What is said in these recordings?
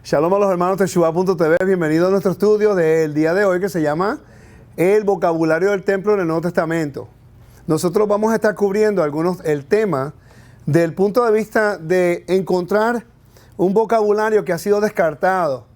Shalom a los hermanos de Teshuvah.tv. Bienvenidos a nuestro estudio del día de hoy que se llama El vocabulario del templo en el Nuevo Testamento. Nosotros vamos a estar cubriendo el tema del punto de vista de encontrar un vocabulario que ha sido descartado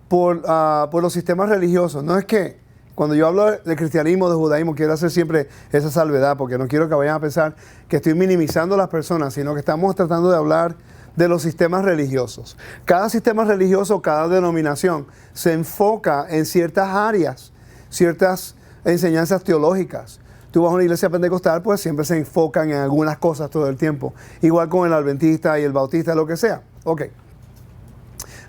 por los sistemas religiosos. No es que cuando yo hablo de cristianismo, de judaísmo, quiero hacer siempre esa salvedad, porque no quiero que vayan a pensar que estoy minimizando a las personas, sino que estamos tratando de hablar de los sistemas religiosos. Cada sistema religioso, cada denominación se enfoca en ciertas áreas, ciertas enseñanzas teológicas. Tú vas a una iglesia pentecostal, pues siempre se enfocan en algunas cosas todo el tiempo. Igual con el adventista y el bautista, lo que sea. Ok.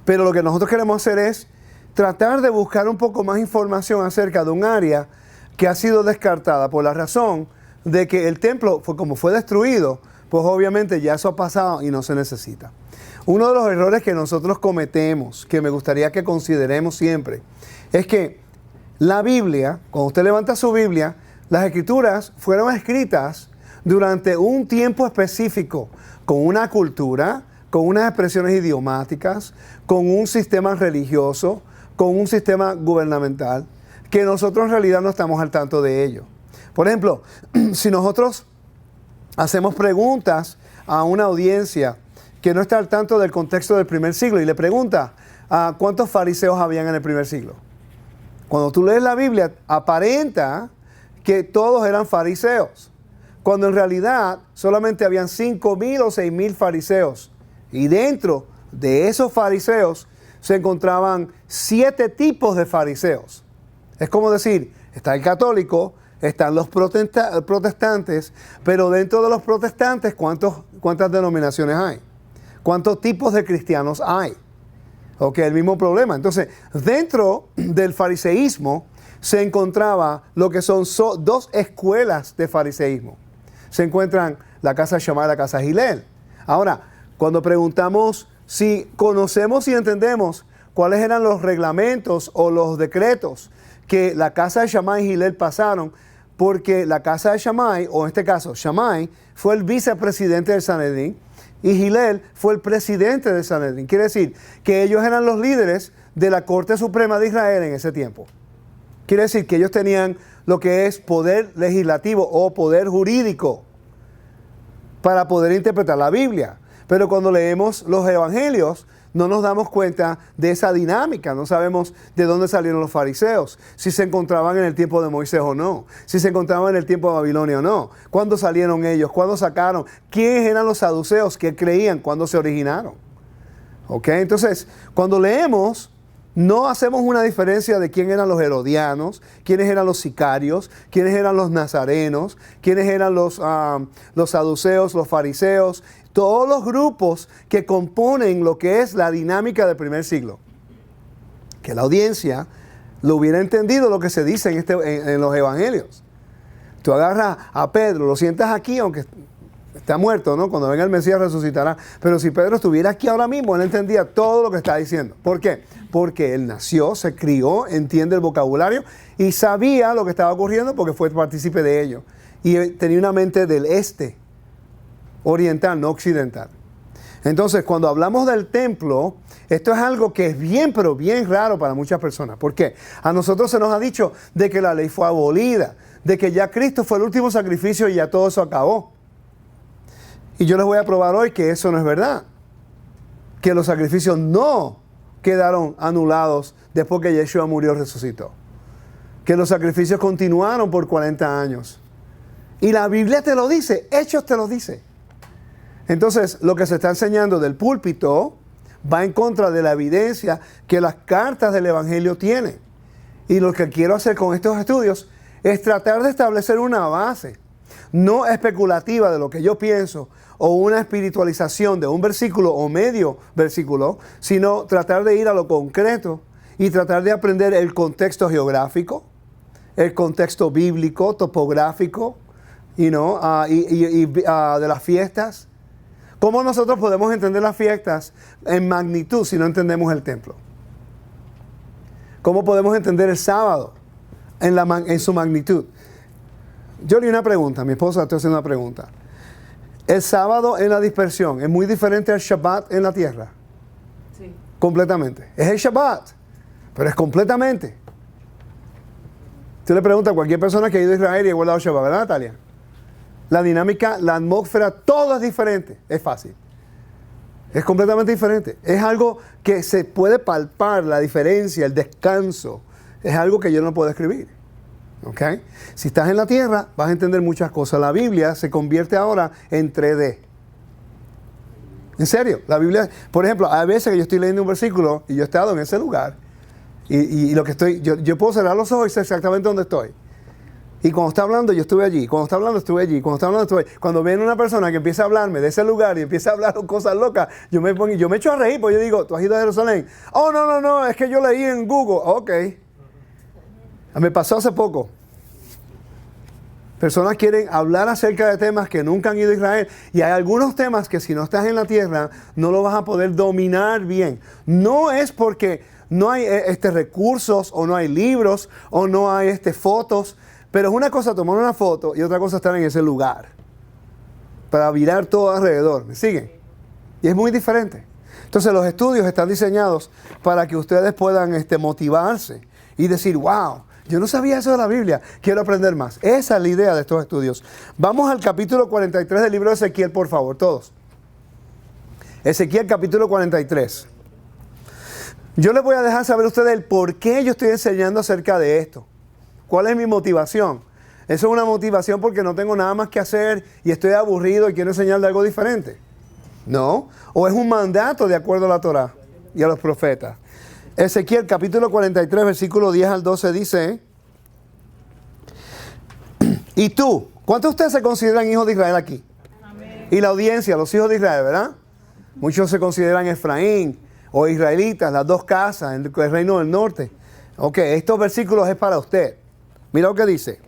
Pero lo que nosotros queremos hacer es tratar de buscar un poco más información acerca de un área que ha sido descartada por la razón de que el templo, como fue destruido, pues obviamente ya eso ha pasado y no se necesita. Uno de los errores que nosotros cometemos, que me gustaría que consideremos siempre, es que la Biblia, cuando usted levanta su Biblia, las Escrituras fueron escritas durante un tiempo específico, con una cultura, con unas expresiones idiomáticas, con un sistema religioso, con un sistema gubernamental, que nosotros en realidad no estamos al tanto de ello. Por ejemplo, si nosotros hacemos preguntas a una audiencia que no está al tanto del contexto del primer siglo y le pregunta ¿cuántos fariseos habían en el primer siglo? Cuando tú lees la Biblia, aparenta que todos eran fariseos, cuando en realidad solamente habían 5,000 o 6,000 fariseos. Y dentro de esos fariseos se encontraban 7 tipos de fariseos. Es como decir, está el católico, están los protestantes, pero dentro de los protestantes, ¿cuántas denominaciones hay? ¿Cuántos tipos de cristianos hay? Ok, el mismo problema. Entonces, dentro del fariseísmo se encontraba lo que son dos escuelas de fariseísmo. Se encuentran la casa de Shammai y la casa de Hillel. Ahora, cuando preguntamos si conocemos y entendemos cuáles eran los reglamentos o los decretos que la casa de Shammai y Hillel pasaron, porque la casa de Shammai, o en este caso Shammai, fue el vicepresidente del Sanedrín y Hillel fue el presidente del Sanedrín. Quiere decir que ellos eran los líderes de la Corte Suprema de Israel en ese tiempo. Quiere decir que ellos tenían lo que es poder legislativo o poder jurídico para poder interpretar la Biblia. Pero cuando leemos los evangelios, no nos damos cuenta de esa dinámica. No sabemos de dónde salieron los fariseos, si se encontraban en el tiempo de Moisés o no, si se encontraban en el tiempo de Babilonia o no, cuándo salieron ellos, cuándo sacaron, quiénes eran los saduceos que creían, cuándo se originaron. ¿Ok? Entonces, cuando leemos, no hacemos una diferencia de quién eran los herodianos, quiénes eran los sicarios, quiénes eran los nazarenos, quiénes eran los saduceos, los fariseos, todos los grupos que componen lo que es la dinámica del primer siglo. Que la audiencia lo hubiera entendido lo que se dice en los evangelios. Tú agarras a Pedro, lo sientas aquí, aunque está muerto, ¿no? Cuando venga el Mesías resucitará. Pero si Pedro estuviera aquí ahora mismo, él entendía todo lo que está diciendo. ¿Por qué? Porque él nació, se crió, entiende el vocabulario y sabía lo que estaba ocurriendo porque fue partícipe de ello. Y tenía una mente del este, oriental, no occidental. Entonces, cuando hablamos del templo, esto es algo que es bien, pero bien raro para muchas personas. ¿Por qué? A nosotros se nos ha dicho de que la ley fue abolida, de que ya Cristo fue el último sacrificio y ya todo eso acabó. Y yo les voy a probar hoy que eso no es verdad. Que los sacrificios no quedaron anulados después que Yeshua murió y resucitó. Que los sacrificios continuaron por 40 años. Y la Biblia te lo dice, Hechos te lo dice. Entonces, lo que se está enseñando del púlpito va en contra de la evidencia que las cartas del Evangelio tienen. Y lo que quiero hacer con estos estudios es tratar de establecer una base, no especulativa de lo que yo pienso, o una espiritualización de un versículo o medio versículo, sino tratar de ir a lo concreto y tratar de aprender el contexto geográfico, el contexto bíblico, topográfico, de las fiestas. ¿Cómo nosotros podemos entender las fiestas en magnitud si no entendemos el templo? ¿Cómo podemos entender el sábado en su magnitud? Yo le una pregunta, mi esposa está haciendo una pregunta. ¿El sábado en la dispersión es muy diferente al Shabbat en la tierra? Sí. Completamente. Es el Shabbat, pero es completamente. Tú le preguntas a cualquier persona que ha ido a Israel y ha guardado Shabbat, ¿verdad, Natalia? La dinámica, la atmósfera, todo es diferente. Es fácil. Es completamente diferente. Es algo que se puede palpar, la diferencia, el descanso. Es algo que yo no puedo escribir. ¿Ok? Si estás en la tierra, vas a entender muchas cosas. La Biblia se convierte ahora en 3D. En serio, la Biblia, por ejemplo, hay veces que yo estoy leyendo un versículo y yo he estado en ese lugar y lo que estoy, yo puedo cerrar los ojos y sé exactamente dónde estoy. Y cuando está hablando, yo estuve allí. Cuando está hablando, estuve allí. Cuando está hablando, estuve allí. Cuando viene una persona que empieza a hablarme de ese lugar y empieza a hablar cosas locas, yo me echo a reír porque yo digo, ¿tú has ido a Jerusalén? Oh, no, es que yo leí en Google. Ok. Me pasó hace poco. Personas quieren hablar acerca de temas que nunca han ido a Israel. Y hay algunos temas que si no estás en la tierra, no lo vas a poder dominar bien. No es porque no hay recursos, o no hay libros, o no hay fotos. Pero es una cosa tomar una foto y otra cosa estar en ese lugar. Para mirar todo alrededor. ¿Me siguen? Y es muy diferente. Entonces los estudios están diseñados para que ustedes puedan motivarse y decir, wow, yo no sabía eso de la Biblia, quiero aprender más. Esa es la idea de estos estudios. Vamos al capítulo 43 del libro de Ezequiel, por favor, todos. Ezequiel capítulo 43. Yo les voy a dejar saber a ustedes el por qué yo estoy enseñando acerca de esto. ¿Cuál es mi motivación? Eso es una motivación porque no tengo nada más que hacer y estoy aburrido y quiero enseñarle algo diferente. No, o es un mandato de acuerdo a la Torá y a los profetas. Ezequiel capítulo 43, versículo 10 al 12 dice, y tú, ¿cuántos de ustedes se consideran hijos de Israel aquí? Amén. Y la audiencia, los hijos de Israel, ¿verdad? Muchos se consideran Efraín o israelitas, las dos casas, el reino del norte. Ok, estos versículos es para usted. Mira lo que dice.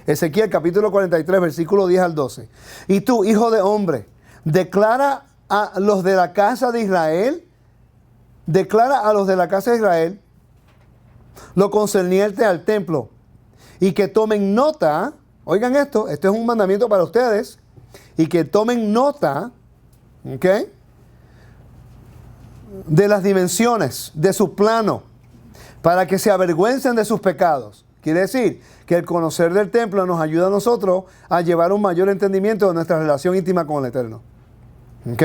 Ezequiel capítulo 43, versículo 10 al 12. Y tú, hijo de hombre, declara a los de la casa de Israel, lo concerniente al templo, y que tomen nota, oigan esto es un mandamiento para ustedes, y que tomen nota, ¿ok?, de las dimensiones, de su plano, para que se avergüencen de sus pecados. Quiere decir que el conocer del templo nos ayuda a nosotros a llevar un mayor entendimiento de nuestra relación íntima con el Eterno. ¿Ok?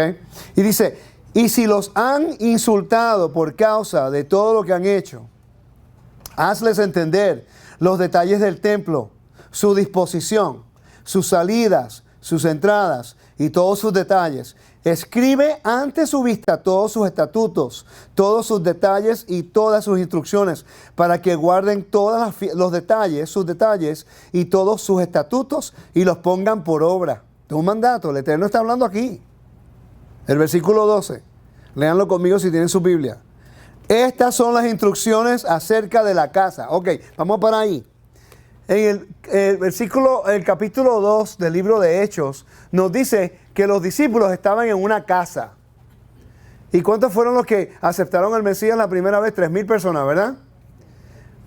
Y dice, y si los han insultado por causa de todo lo que han hecho, hazles entender los detalles del templo, su disposición, sus salidas, sus entradas y todos sus detalles. Escribe ante su vista todos sus estatutos, todos sus detalles y todas sus instrucciones, para que guarden todos los detalles, sus detalles y todos sus estatutos y los pongan por obra. Es un mandato, el Eterno está hablando aquí. El versículo 12, léanlo conmigo si tienen su Biblia. Estas son las instrucciones acerca de la casa. Ok, vamos para ahí. En el capítulo 2 del libro de Hechos, nos dice que los discípulos estaban en una casa. ¿Y cuántos fueron los que aceptaron al Mesías la primera vez? 3,000 personas, ¿verdad?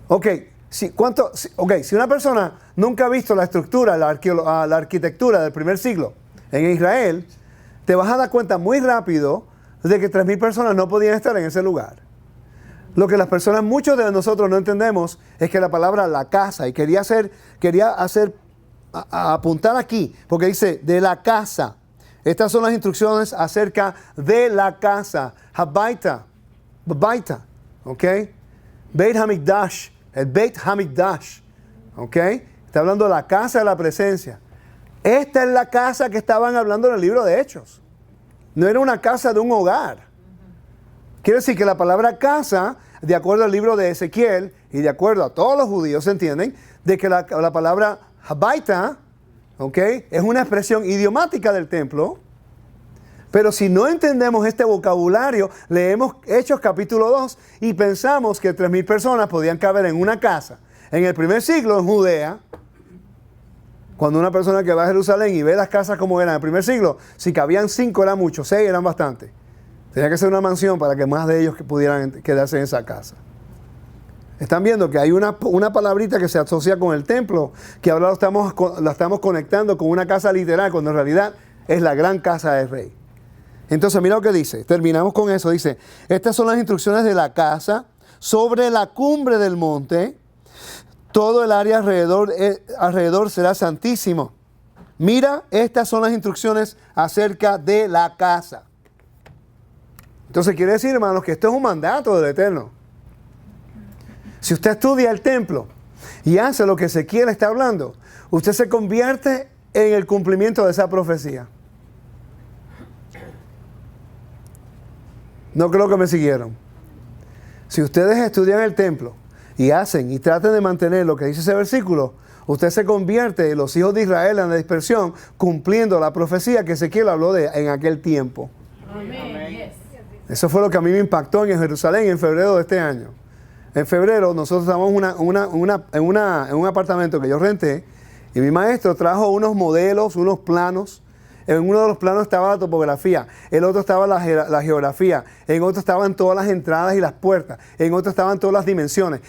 Ok, si una persona nunca ha visto la estructura, la arquitectura del primer siglo en Israel, te vas a dar cuenta muy rápido de que 3,000 personas no podían estar en ese lugar. Lo que las personas, muchos de nosotros no entendemos, es que la palabra la casa, y quería apuntar aquí, porque dice de la casa. Estas son las instrucciones acerca de la casa. Habaita, ¿ok? Beit Hamikdash, el Beit Hamikdash, ¿ok? Está hablando de la casa de la presencia. Esta es la casa que estaban hablando en el libro de Hechos. No era una casa de un hogar. Quiere decir que la palabra casa, de acuerdo al libro de Ezequiel y de acuerdo a todos los judíos, entienden de que la palabra Habaita, ¿ok?, es una expresión idiomática del templo. Pero si no entendemos este vocabulario, leemos Hechos capítulo 2 y pensamos que 3,000 personas podían caber en una casa. En el primer siglo en Judea, cuando una persona que va a Jerusalén y ve las casas como eran en el primer siglo, si cabían 5 era mucho, 6 eran bastante. Tenía que ser una mansión para que más de ellos pudieran quedarse en esa casa. Están viendo que hay una palabrita que se asocia con el templo, que ahora la estamos conectando con una casa literal, cuando en realidad es la gran casa del rey. Entonces, mira lo que dice. Terminamos con eso. Dice, estas son las instrucciones de la casa sobre la cumbre del monte. Todo el área alrededor será santísimo. Mira, estas son las instrucciones acerca de la casa. Entonces quiere decir, hermanos, que esto es un mandato del Eterno. Si usted estudia el templo y hace lo que Ezequiel está hablando, usted se convierte en el cumplimiento de esa profecía. No creo que me siguieron. Si ustedes estudian el templo y hacen y traten de mantener lo que dice ese versículo, usted se convierte en los hijos de Israel en la dispersión, cumpliendo la profecía que Ezequiel habló en aquel tiempo. Amén. Eso fue lo que a mí me impactó en Jerusalén en febrero de este año. En febrero nosotros estábamos en un apartamento que yo renté y mi maestro trajo unos modelos, unos planos. En uno de los planos estaba la topografía, en otro estaba la geografía, en otro estaban todas las entradas y las puertas, en otro estaban todas las dimensiones.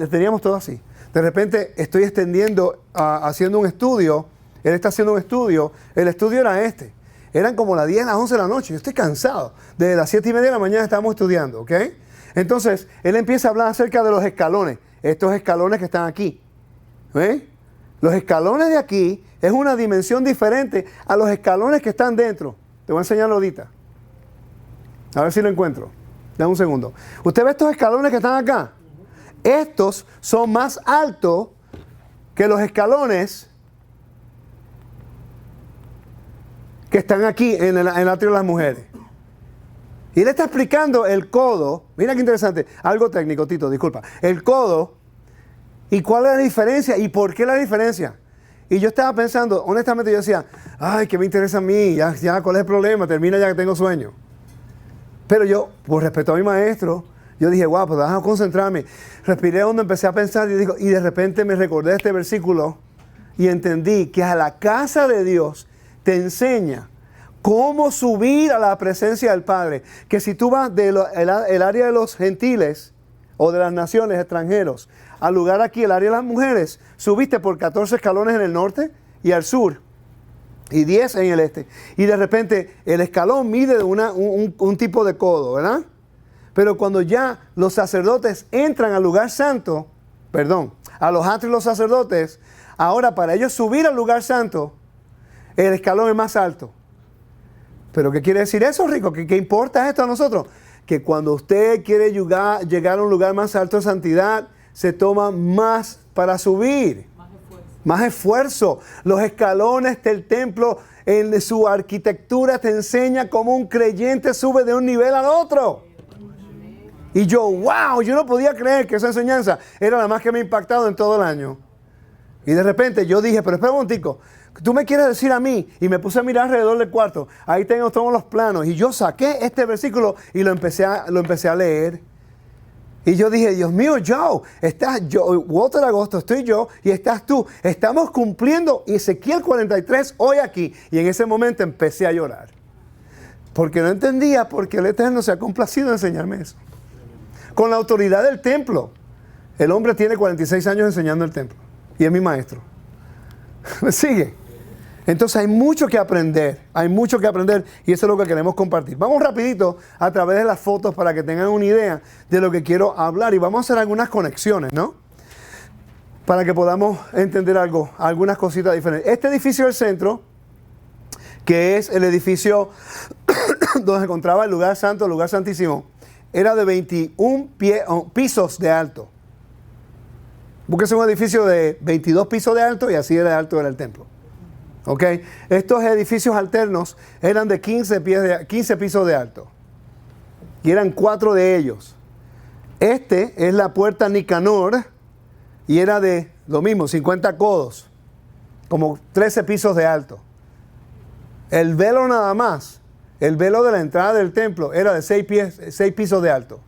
Teníamos todo así. De repente estoy haciendo un estudio, él está haciendo un estudio, el estudio era este. Eran como las 10, las 11 de la noche, yo estoy cansado. Desde las 7:30 de la mañana estábamos estudiando, ¿ok? Entonces, él empieza a hablar acerca de los escalones, estos escalones que están aquí. ¿Ven? Los escalones de aquí es una dimensión diferente a los escalones que están dentro. Te voy a enseñarlo ahorita. A ver si lo encuentro. Dame un segundo. ¿Usted ve estos escalones que están acá? Estos son más altos que los escalones que están aquí en el atrio de las mujeres. Y él está explicando el codo. Mira qué interesante. Algo técnico, Tito, disculpa. El codo. ¿Y cuál es la diferencia? ¿Y por qué la diferencia? Y yo estaba pensando, honestamente yo decía, ay, ¿qué me interesa a mí? Ya, ¿cuál es el problema? Termina ya que tengo sueño. Pero yo, por respeto a mi maestro, yo dije, wow, pues déjame concentrarme. Respiré donde empecé a pensar y de repente me recordé este versículo y entendí que a la casa de Dios te enseña cómo subir a la presencia del Padre. Que si tú vas del área de los gentiles o de las naciones extranjeros al lugar aquí, el área de las mujeres, subiste por 14 escalones en el norte y al sur y 10 en el este. Y de repente el escalón mide un tipo de codo, ¿verdad? Pero cuando ya los sacerdotes entran al lugar santo, a los atrios de los sacerdotes, ahora para ellos subir al lugar santo, el escalón es más alto. ¿Pero qué quiere decir eso, Rico? ¿Qué importa esto a nosotros? Que cuando usted quiere llegar a un lugar más alto de santidad, se toma más para subir. Más esfuerzo. Los escalones del templo en su arquitectura te enseña cómo un creyente sube de un nivel al otro. Y yo, wow, yo no podía creer que esa enseñanza era la más que me ha impactado en todo el año. Y de repente yo dije, pero espera un momentico, tú me quieres decir a mí, y me puse a mirar alrededor del cuarto, ahí tengo todos los planos, y yo saqué este versículo y lo empecé a leer. Y yo dije, Dios mío, Walter Agosto, estoy yo, y estás tú. Estamos cumpliendo Ezequiel 43 hoy aquí. Y en ese momento empecé a llorar. Porque no entendía por qué el Eterno se ha complacido en enseñarme eso. Con la autoridad del templo. El hombre tiene 46 años enseñando el templo. Y es mi maestro. ¿Me sigue? Entonces hay mucho que aprender. Hay mucho que aprender. Y eso es lo que queremos compartir. Vamos rapidito a través de las fotos para que tengan una idea de lo que quiero hablar. Y vamos a hacer algunas conexiones, ¿no? Para que podamos entender algunas cositas diferentes. Este edificio del centro, que es el edificio donde se encontraba el lugar santo, el lugar santísimo, era de 21 pisos de alto. Búsquese un edificio de 22 pisos de alto y así de alto era el templo. ¿Ok? Estos edificios alternos eran de 15 pisos de alto. Y eran 4 de ellos. Este es la puerta Nicanor y era de lo mismo, 50 codos. Como 13 pisos de alto. El velo nada más, el velo de la entrada del templo era de 6 pisos de alto.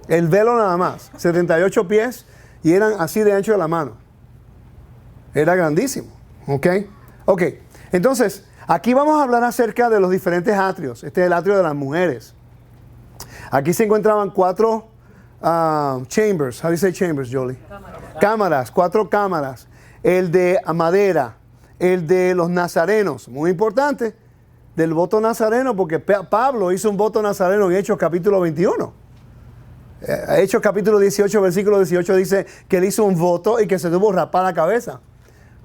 El velo nada más, 78 pies y eran así de ancho de la mano. Era grandísimo. ¿Ok? Ok, entonces, aquí vamos a hablar acerca de los diferentes atrios. Este es el atrio de las mujeres. Aquí se encontraban 4 chambers. How do you say chambers, Jolie? Cámaras, 4 cámaras. El de madera, el de los nazarenos, muy importante. del voto nazareno, porque Pablo hizo un voto nazareno en Hechos capítulo 21. Hechos capítulo 18, versículo 18 dice que él hizo un voto y que se tuvo que rapar la cabeza.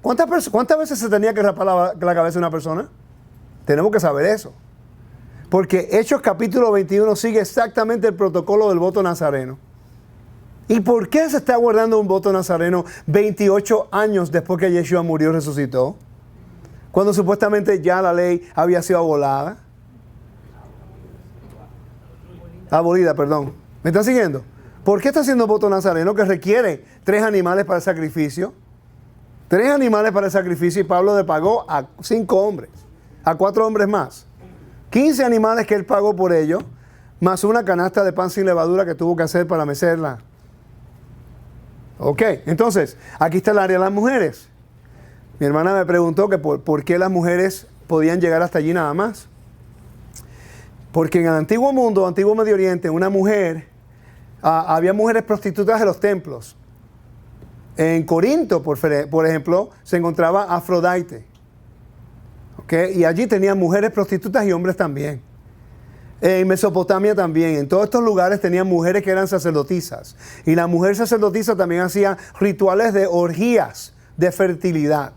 ¿Cuántas veces se tenía que rapar la cabeza de una persona? Tenemos que saber eso. Porque Hechos capítulo 21 sigue exactamente el protocolo del voto nazareno. ¿Y por qué se está guardando un voto nazareno 28 años después que Yeshua murió y resucitó? Cuando supuestamente ya la ley había sido abolida, perdón. ¿Me están siguiendo? ¿Por qué está haciendo voto nazareno que requiere 3 animales para el sacrificio? 3 animales para el sacrificio y Pablo le pagó a 5 hombres, a 4 hombres más. 15 animales que él pagó por ello, más una canasta de pan sin levadura que tuvo que hacer para mecerla. Ok, entonces, aquí está el área de las mujeres. Mi hermana me preguntó que por qué las mujeres podían llegar hasta allí nada más. Porque en el antiguo mundo, antiguo Medio Oriente, una mujer, había mujeres prostitutas de los templos. En Corinto, por ejemplo, se encontraba Afrodite. ¿Okay? Y allí tenían mujeres prostitutas y hombres también. En Mesopotamia también. En todos estos lugares tenían mujeres que eran sacerdotisas. Y la mujer sacerdotisa también hacía rituales de orgías de fertilidad.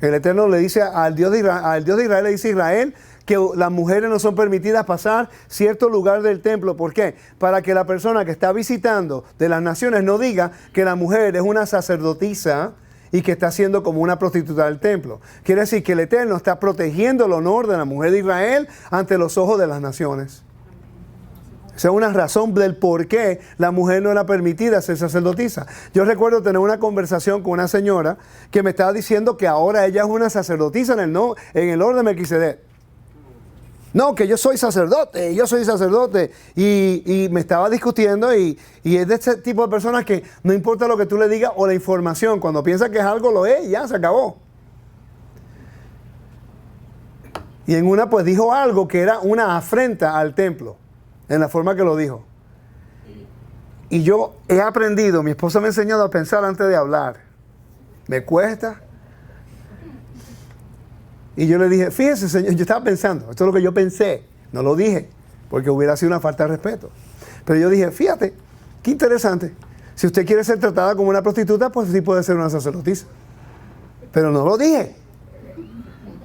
El Eterno le dice al Dios de Israel, le dice a Israel que las mujeres no son permitidas pasar cierto lugar del templo. ¿Por qué? Para que la persona que está visitando de las naciones no diga que la mujer es una sacerdotisa y que está siendo como una prostituta del templo. Quiere decir que el Eterno está protegiendo el honor de la mujer de Israel ante los ojos de las naciones. Esa es una razón del por qué la mujer no era permitida ser sacerdotisa. Yo recuerdo tener una conversación con una señora que me estaba diciendo que ahora ella es una sacerdotisa en el orden de Melquisedec. No, que yo soy sacerdote. Y me estaba discutiendo y es de ese tipo de personas que no importa lo que tú le digas o la información, cuando piensa que es algo, lo es y ya se acabó. Y en una pues dijo algo que era una afrenta al templo, en la forma que lo dijo. Y yo he aprendido, mi esposa me ha enseñado a pensar antes de hablar. Me cuesta. Y yo le dije, fíjese señor, yo estaba pensando, esto es lo que yo pensé, no lo dije, porque hubiera sido una falta de respeto. Pero yo dije, fíjate, qué interesante, si usted quiere ser tratada como una prostituta, pues sí puede ser una sacerdotisa. Pero no lo dije,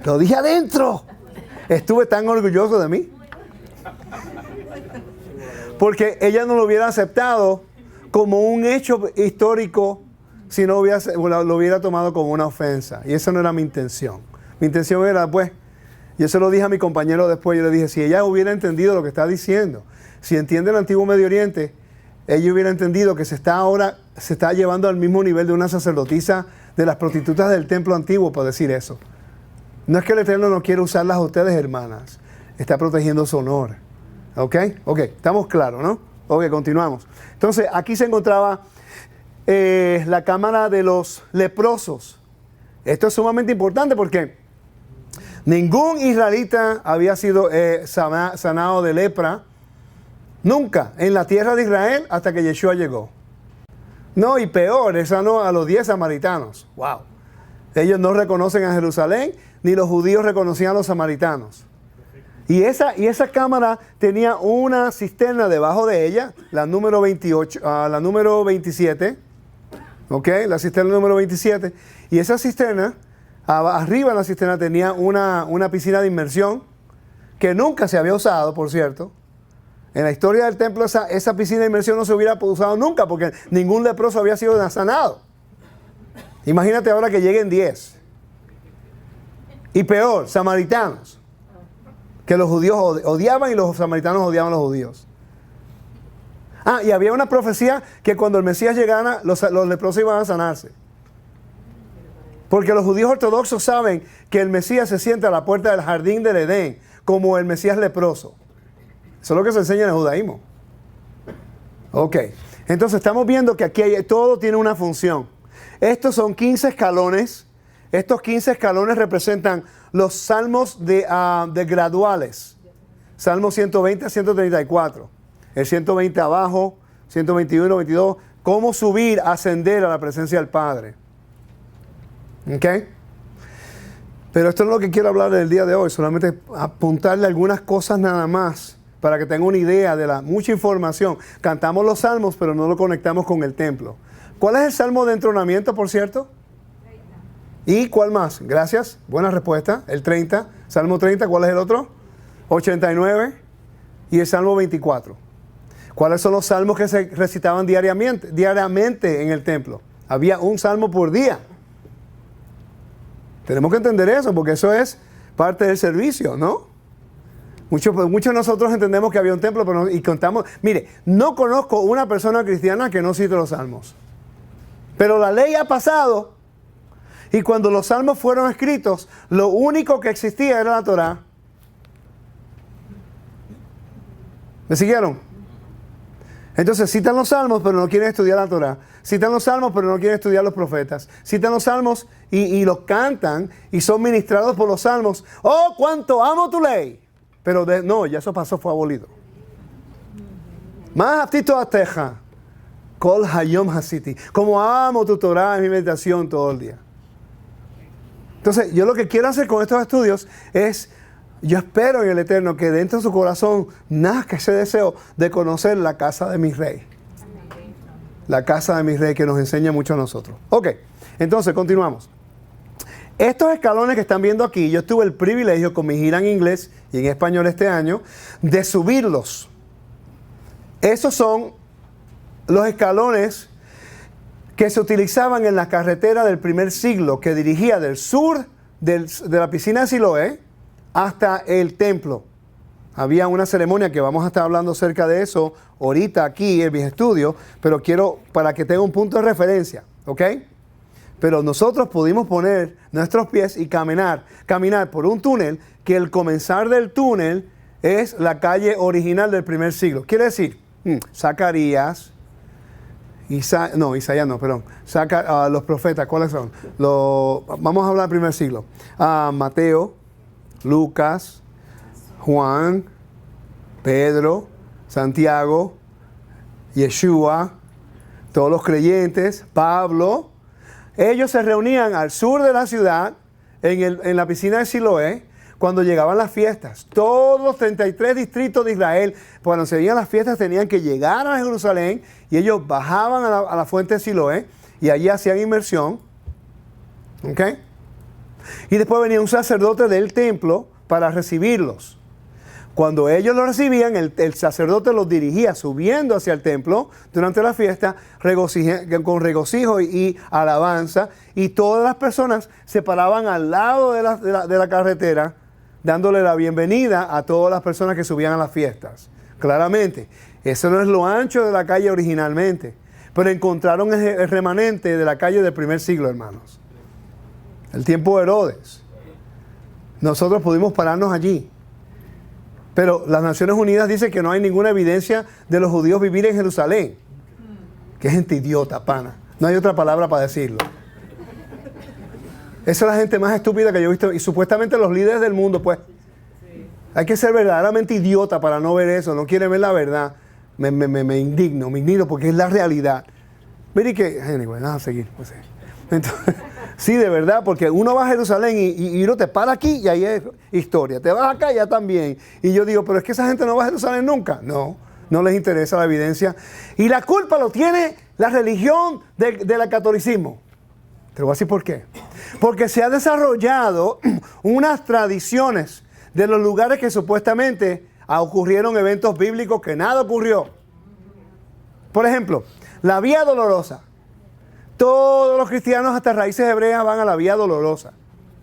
lo dije adentro. Estuve tan orgulloso de mí. Porque ella no lo hubiera aceptado como un hecho histórico si no lo hubiera tomado como una ofensa. Y esa no era mi intención. Mi intención era, pues, yo se lo dije a mi compañero después, yo le dije, si ella hubiera entendido lo que está diciendo, si entiende el antiguo Medio Oriente, ella hubiera entendido que se está llevando al mismo nivel de una sacerdotisa de las prostitutas del templo antiguo, por decir eso. No es que el Eterno no quiere usarlas a ustedes, hermanas. Está protegiendo su honor. ¿Ok? Ok, estamos claros, ¿no? Ok, continuamos. Entonces, aquí se encontraba la cámara de los leprosos. Esto es sumamente importante porque ningún israelita había sido sanado de lepra nunca en la tierra de Israel hasta que Yeshua llegó. No, y peor, él sanó a los 10 samaritanos. ¡Wow! Ellos no reconocen a Jerusalén, ni los judíos reconocían a los samaritanos. Y esa cámara tenía una cisterna debajo de ella, la número 28, la número 27. ¿Ok? La cisterna número 27. Y esa cisterna, arriba de la cisterna tenía una piscina de inmersión que nunca se había usado, por cierto. En la historia del templo esa piscina de inmersión no se hubiera usado nunca porque ningún leproso había sido sanado. Imagínate ahora que lleguen 10. Y peor, samaritanos. Que los judíos odiaban y los samaritanos odiaban a los judíos. Y había una profecía que cuando el Mesías llegara, los leprosos iban a sanarse. Porque los judíos ortodoxos saben que el Mesías se sienta a la puerta del jardín del Edén como el Mesías leproso. Eso es lo que se enseña en el judaísmo. Ok, entonces estamos viendo que aquí todo tiene una función. Estos son 15 escalones. Estos 15 escalones representan los salmos de graduales. Salmo 120 a 134. El 120 abajo, 121, 22. Cómo subir, ascender a la presencia del Padre. ¿Ok? Pero esto no es lo que quiero hablar del día de hoy, solamente apuntarle algunas cosas nada más para que tenga una idea de la mucha información. Cantamos los salmos, pero no lo conectamos con el templo. ¿Cuál es el salmo de entronamiento, por cierto? 30. ¿Y cuál más? Gracias, buena respuesta. El 30, Salmo 30, ¿cuál es el otro? 89 y el Salmo 24. ¿Cuáles son los salmos que se recitaban diariamente en el templo? Había un salmo por día. Tenemos que entender eso, porque eso es parte del servicio, ¿no? Muchos de nosotros entendemos que había un templo, pero y contamos. Mire, no conozco una persona cristiana que no cite los salmos. Pero la ley ha pasado, y cuando los salmos fueron escritos, lo único que existía era la Torá. ¿Me siguieron? Entonces citan los salmos, pero no quieren estudiar la Torá. Citan los salmos, pero no quieren estudiar los profetas. Citan los salmos y los cantan y son ministrados por los salmos. ¡Oh, cuánto amo tu ley! Pero no, ya eso pasó, fue abolido. Más aptito a teja. Kol hayom hasiti. Como amo tu Torá en mi meditación todo el día. Entonces, yo lo que quiero hacer con estos estudios es, yo espero en el Eterno que dentro de su corazón nazca ese deseo de conocer la casa de mi rey. La casa de mi rey que nos enseña mucho a nosotros. Ok, entonces continuamos. Estos escalones que están viendo aquí, yo tuve el privilegio con mi gira en inglés y en español este año, de subirlos. Esos son los escalones que se utilizaban en la carretera del primer siglo, que dirigía del sur de la piscina de Siloé hasta el templo. Había una ceremonia que vamos a estar hablando acerca de eso ahorita aquí en mis estudios, pero quiero para que tenga un punto de referencia, ¿ok? Pero nosotros pudimos poner nuestros pies y caminar por un túnel que el comenzar del túnel es la calle original del primer siglo. Quiere decir, Zacarías, Isaías no, perdón. Los profetas, ¿cuáles son? Vamos a hablar del primer siglo. Mateo, Lucas, Juan, Pedro, Santiago, Yeshua, todos los creyentes, Pablo. Ellos se reunían al sur de la ciudad, en la piscina de Siloé, cuando llegaban las fiestas. Todos los 33 distritos de Israel, cuando se veían las fiestas, tenían que llegar a Jerusalén y ellos bajaban a la fuente de Siloé y allí hacían inmersión. ¿Ok? Y después venía un sacerdote del templo para recibirlos. Cuando ellos lo recibían, el sacerdote los dirigía subiendo hacia el templo durante la fiesta con regocijo y alabanza, y todas las personas se paraban al lado de la carretera dándole la bienvenida a todas las personas que subían a las fiestas. Claramente, eso no es lo ancho de la calle originalmente, pero encontraron el remanente de la calle del primer siglo, hermanos. El tiempo de Herodes. Nosotros pudimos pararnos allí. Pero las Naciones Unidas dicen que no hay ninguna evidencia de los judíos vivir en Jerusalén. Qué gente idiota, pana. No hay otra palabra para decirlo. Esa es la gente más estúpida que yo he visto. Y supuestamente los líderes del mundo, pues. Hay que ser verdaderamente idiota para no ver eso. No quieren ver la verdad. Me indigno porque es la realidad. Mire que, anyway, vamos a seguir. Pues, entonces, sí, de verdad, porque uno va a Jerusalén y uno te para aquí y ahí es historia. Te vas acá y ya también. Y yo digo, pero es que esa gente no va a Jerusalén nunca. No les interesa la evidencia. Y la culpa lo tiene la religión del catolicismo. Te lo voy a decir por qué. Porque se ha desarrollado unas tradiciones de los lugares que supuestamente ocurrieron eventos bíblicos que nada ocurrió. Por ejemplo, la Vía Dolorosa. Todos los cristianos hasta raíces hebreas van a la Vía Dolorosa.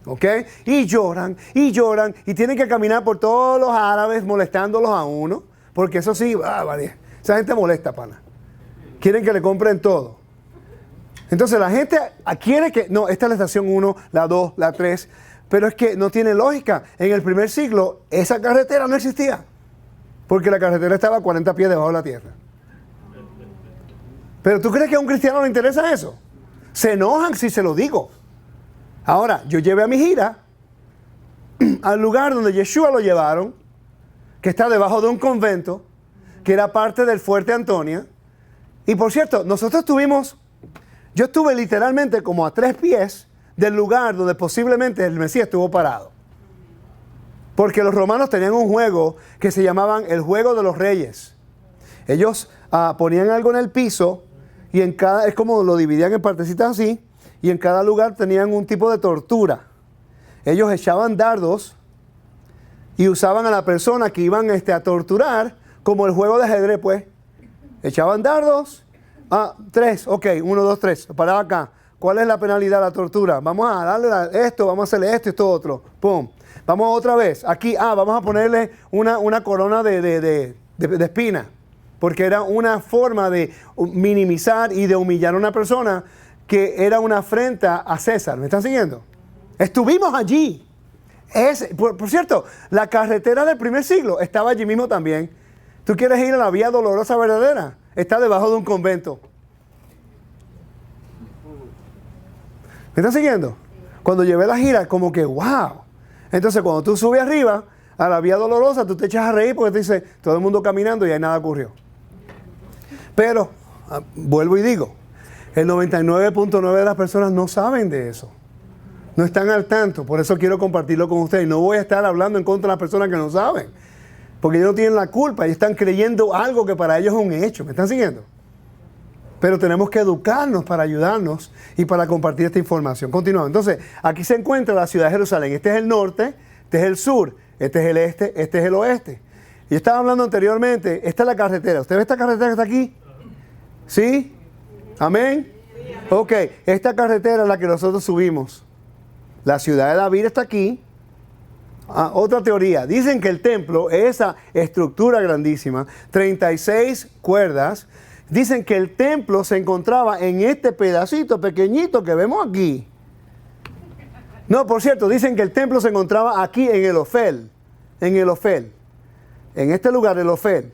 ¿Ok? Y lloran, y tienen que caminar por todos los árabes molestándolos a uno. Porque eso sí, vale, esa gente molesta, pana. Quieren que le compren todo. Entonces la gente quiere que, no, esta es la estación 1, la 2, la 3, pero es que no tiene lógica. En el primer siglo esa carretera no existía. Porque la carretera estaba a 40 pies debajo de la tierra. ¿Pero tú crees que a un cristiano le interesa eso? Se enojan si se lo digo. Ahora, yo llevé a mi gira al lugar donde Yeshua lo llevaron, que está debajo de un convento, que era parte del Fuerte Antonia. Y por cierto, yo estuve literalmente como a 3 pies del lugar donde posiblemente el Mesías estuvo parado. Porque los romanos tenían un juego que se llamaban el juego de los reyes. Ellos ponían algo en el piso y es como lo dividían en partecitas así, y en cada lugar tenían un tipo de tortura. Ellos echaban dardos y usaban a la persona que iban a torturar como el juego de ajedrez, pues. Echaban dardos. 3, ok, 1, 2, 3. Paraba acá. ¿Cuál es la penalidad de la tortura? Vamos a darle esto, vamos a hacerle esto, otro. Pum. Vamos otra vez. Aquí, vamos a ponerle una corona de espina. Porque era una forma de minimizar y de humillar a una persona que era una afrenta a César. ¿Me están siguiendo? Estuvimos allí. Por cierto, la carretera del primer siglo estaba allí mismo también. ¿Tú quieres ir a la vía dolorosa verdadera? Está debajo de un convento. ¿Me están siguiendo? Cuando llevé la gira, como que wow. Entonces, cuando tú subes arriba a la vía dolorosa, tú te echas a reír porque te dice todo el mundo caminando y ahí nada ocurrió. Pero, vuelvo y digo, el 99.9 de las personas no saben de eso. No están al tanto. Por eso quiero compartirlo con ustedes. No voy a estar hablando en contra de las personas que no saben. Porque ellos no tienen la culpa. Ellos están creyendo algo que para ellos es un hecho. ¿Me están siguiendo? Pero tenemos que educarnos para ayudarnos y para compartir esta información. Continuamos. Entonces, aquí se encuentra la ciudad de Jerusalén. Este es el norte, este es el sur, este es el este, este es el oeste. Y estaba hablando anteriormente, esta es la carretera. ¿Usted ve esta carretera que está aquí? ¿Sí? ¿Amén? Ok, esta carretera es la que nosotros subimos. La ciudad de David está aquí. Otra teoría. Dicen que el templo, esa estructura grandísima, 36 cuerdas, dicen que el templo se encontraba en este pedacito pequeñito que vemos aquí. No, por cierto, dicen que el templo se encontraba aquí en el Ofel. En el Ofel. En este lugar, el Ofel.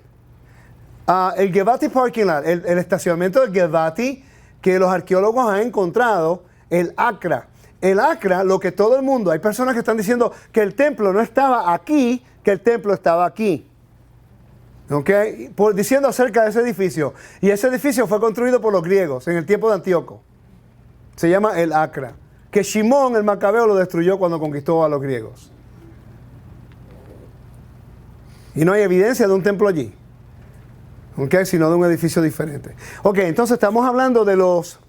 El Gevati Parking Lot, el estacionamiento del Gevati, que los arqueólogos han encontrado, el Acra. El Acra, lo que todo el mundo, hay personas que están diciendo que el templo no estaba aquí, que el templo estaba aquí. ¿Ok? Diciendo acerca de ese edificio. Y ese edificio fue construido por los griegos en el tiempo de Antíoco. Se llama el Acra. Que Shimón, el Macabeo, lo destruyó cuando conquistó a los griegos. Y no hay evidencia de un templo allí. ¿Ok? Sino de un edificio diferente. Ok, entonces estamos hablando de los...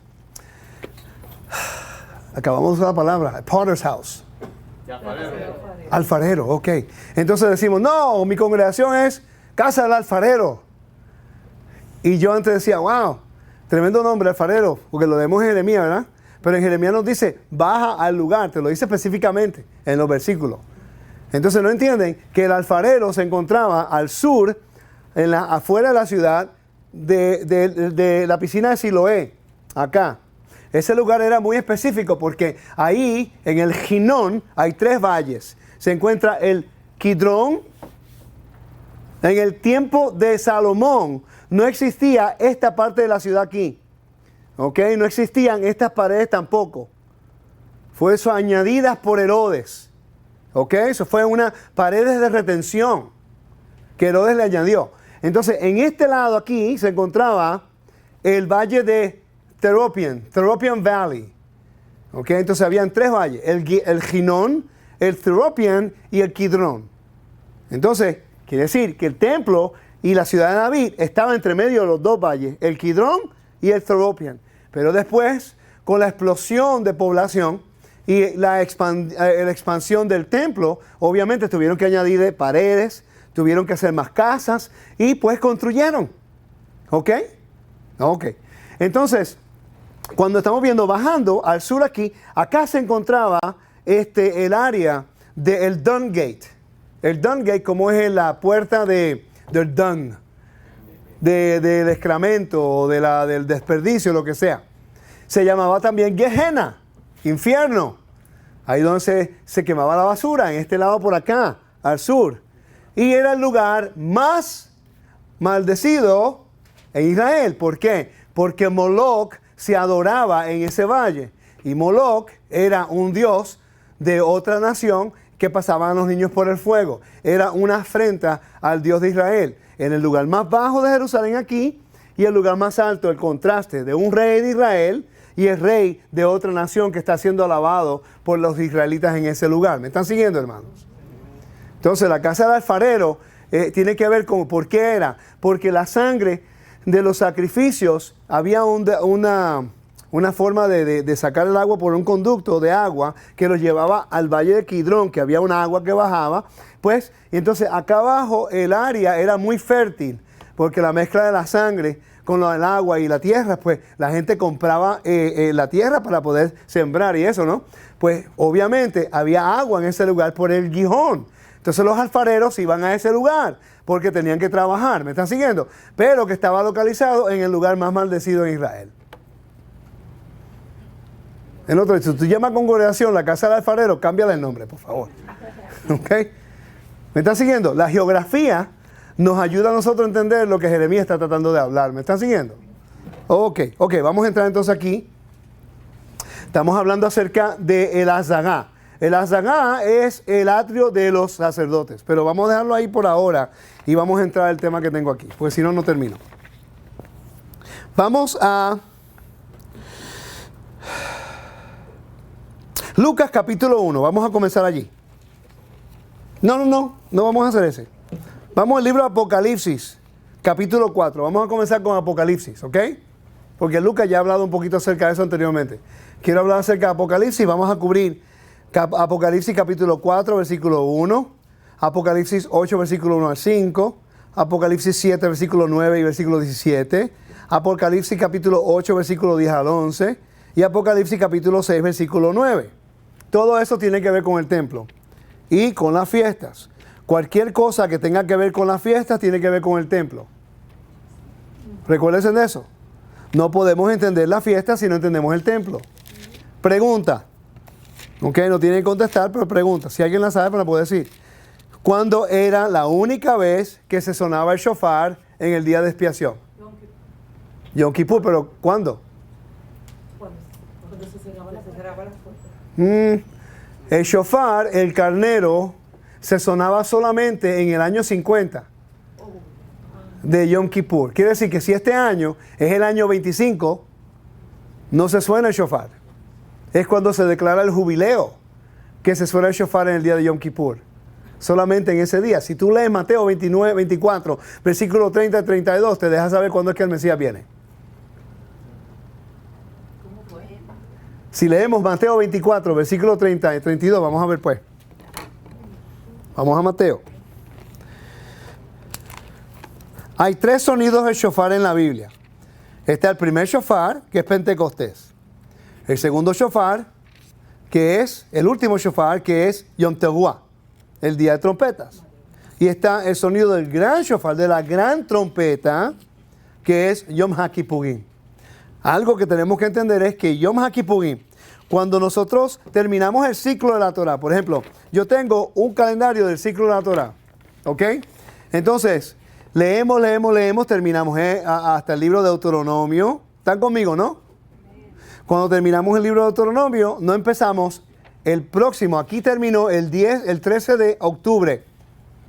Acabamos de usar la palabra, Potter's House. Alfarero, ok. Entonces decimos, no, mi congregación es Casa del Alfarero. Y yo antes decía, wow, tremendo nombre, alfarero, porque lo leemos en Jeremías, ¿verdad? Pero en Jeremías nos dice, baja al lugar, te lo dice específicamente en los versículos. Entonces no entienden que el alfarero se encontraba al sur, afuera de la ciudad, de la piscina de Siloé, acá. Ese lugar era muy específico porque ahí, en el Ginón, hay 3 valles. Se encuentra el Kidrón. En el tiempo de Salomón no existía esta parte de la ciudad aquí. ¿Ok? No existían estas paredes tampoco. Fue eso añadidas por Herodes. ¿Ok? Eso fue unas paredes de retención que Herodes le añadió. Entonces, en este lado aquí se encontraba el valle de Theropian Valley. ¿Ok? Entonces habían 3 valles, el Ginón, el Theropian y el Kidrón. Entonces, quiere decir que el templo y la ciudad de David estaban entre medio de los 2 valles, el Kidrón y el Theropian. Pero después, con la explosión de población y la expansión del templo, obviamente tuvieron que añadir paredes, tuvieron que hacer más casas y pues construyeron. ¿Ok? Ok. Entonces, cuando estamos viendo bajando al sur aquí, acá se encontraba el área del Dung Gate. El Dung Gate, como es la puerta del dung, del excremento o del desperdicio, lo que sea. Se llamaba también Gehenna, infierno. Ahí donde se quemaba la basura, en este lado por acá, al sur. Y era el lugar más maldecido en Israel. ¿Por qué? Porque Moloch se adoraba en ese valle. Y Moloch era un dios de otra nación que pasaban a los niños por el fuego. Era una afrenta al Dios de Israel. En el lugar más bajo de Jerusalén aquí y el lugar más alto, el contraste de un rey de Israel y es rey de otra nación que está siendo alabado por los israelitas en ese lugar. ¿Me están siguiendo, hermanos? Entonces, la casa del alfarero tiene que ver con por qué era. Porque la sangre de los sacrificios, había una forma de sacar el agua por un conducto de agua que los llevaba al valle de Kidrón, que había una agua que bajaba. Pues, y entonces acá abajo el área era muy fértil, porque la mezcla de la sangre con el agua y la tierra, pues la gente compraba la tierra para poder sembrar y eso, ¿no? Pues obviamente había agua en ese lugar por el Gihón. Entonces los alfareros iban a ese lugar porque tenían que trabajar, ¿me están siguiendo? Pero que estaba localizado en el lugar más maldecido en Israel. En otro, si tú llamas congregación la casa del alfarero, cámbiale el nombre, por favor. ¿Ok? ¿Me están siguiendo? La geografía nos ayuda a nosotros a entender lo que Jeremías está tratando de hablar. ¿Me están siguiendo? Ok, vamos a entrar entonces aquí. Estamos hablando acerca de el Azagá. El Azagá es el atrio de los sacerdotes, pero vamos a dejarlo ahí por ahora y vamos a entrar al tema que tengo aquí, porque si no, no termino. Vamos a Lucas capítulo 1, vamos a comenzar allí. No vamos a hacer ese. Vamos al libro de Apocalipsis, capítulo 4, vamos a comenzar con Apocalipsis, ¿ok? Porque Lucas ya ha hablado un poquito acerca de eso anteriormente. Quiero hablar acerca de Apocalipsis, vamos a cubrir Apocalipsis capítulo 4, versículo 1, Apocalipsis 8, versículo 1 al 5, Apocalipsis 7, versículo 9 y versículo 17, Apocalipsis capítulo 8, versículo 10 al 11 y Apocalipsis capítulo 6, versículo 9. Todo eso tiene que ver con el templo y con las fiestas. Cualquier cosa que tenga que ver con las fiestas tiene que ver con el templo. Recuérdense de eso. No podemos entender la fiesta si no entendemos el templo. Pregunta. Ok, no tienen que contestar, pero pregunta. Si alguien la sabe, pues la puede decir. ¿Cuándo era la única vez que se sonaba el shofar en el día de expiación? Yom Kippur, pero ¿cuándo? Cuando se cerraba las puertas. El shofar, el carnero, se sonaba solamente en el año 50 de Yom Kippur. Quiere decir que si este año es el año 25, no se suena el shofar. Es cuando se declara el jubileo que se suena el shofar en el día de Yom Kippur. Solamente en ese día. Si tú lees Mateo 29, 24, versículo 30 y 32, te deja saber cuándo es que el Mesías viene. ¿Cómo fue? Si leemos Mateo 24, versículo 30 y 32, vamos a ver pues. Vamos a Mateo. Hay 3 sonidos del shofar en la Biblia. Este es el primer shofar, que es Pentecostés. El segundo shofar, que es el último shofar, que es Yom Teruah, el día de trompetas. Y está el sonido del gran shofar, de la gran trompeta, que es Yom HaKippurim. Algo que tenemos que entender es que Yom HaKippurim, cuando nosotros terminamos el ciclo de la Torah, por ejemplo, yo tengo un calendario del ciclo de la Torah, ¿ok? Entonces, leemos, terminamos hasta el libro de Deuteronomio. ¿Están conmigo, no? Cuando terminamos el libro de Deuteronomio, no empezamos el próximo. Aquí terminó el 13 de octubre.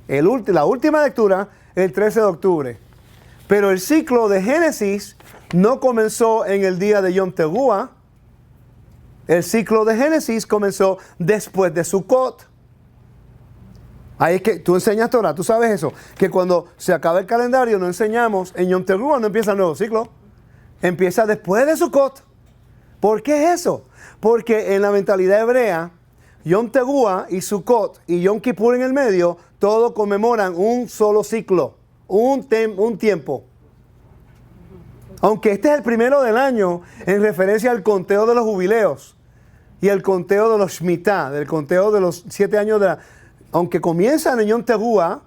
La última lectura, el 13 de octubre. Pero el ciclo de Génesis no comenzó en el día de Yom Teruah. El ciclo de Génesis comenzó después de Sukkot. Ahí es que tú enseñas Torah, tú sabes eso. Que cuando se acaba el calendario, no enseñamos en Yom Teruah, no empieza el nuevo ciclo. Empieza después de Sukkot. ¿Por qué es eso? Porque en la mentalidad hebrea, Yom Teruah y Sukkot y Yom Kippur en el medio, todos conmemoran un solo ciclo, un tiempo. Aunque este es el primero del año en referencia al conteo de los jubileos y el conteo de los Shemitah, del conteo de los 7 años aunque comienzan en Yom Teruah,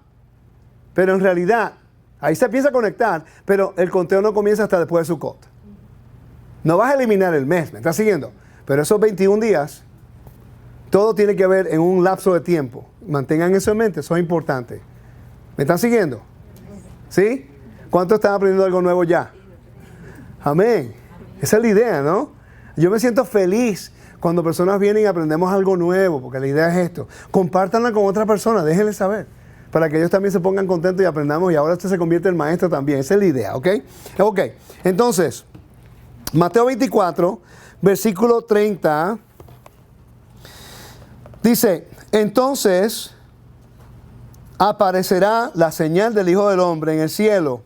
pero en realidad, ahí se empieza a conectar, pero el conteo no comienza hasta después de Sukkot. No vas a eliminar el mes, ¿me estás siguiendo? Pero esos 21 días, todo tiene que ver en un lapso de tiempo. Mantengan eso en mente, eso es importante. ¿Me están siguiendo? ¿Sí? ¿Cuántos están aprendiendo algo nuevo ya? Amén. Esa es la idea, ¿no? Yo me siento feliz cuando personas vienen y aprendemos algo nuevo, porque la idea es esto. Compártanla con otras personas, déjenles saber, para que ellos también se pongan contentos y aprendamos, y ahora usted se convierte en maestro también. Esa es la idea, ¿ok? Ok, entonces, Mateo 24, versículo 30. Dice, entonces aparecerá la señal del Hijo del Hombre en el cielo.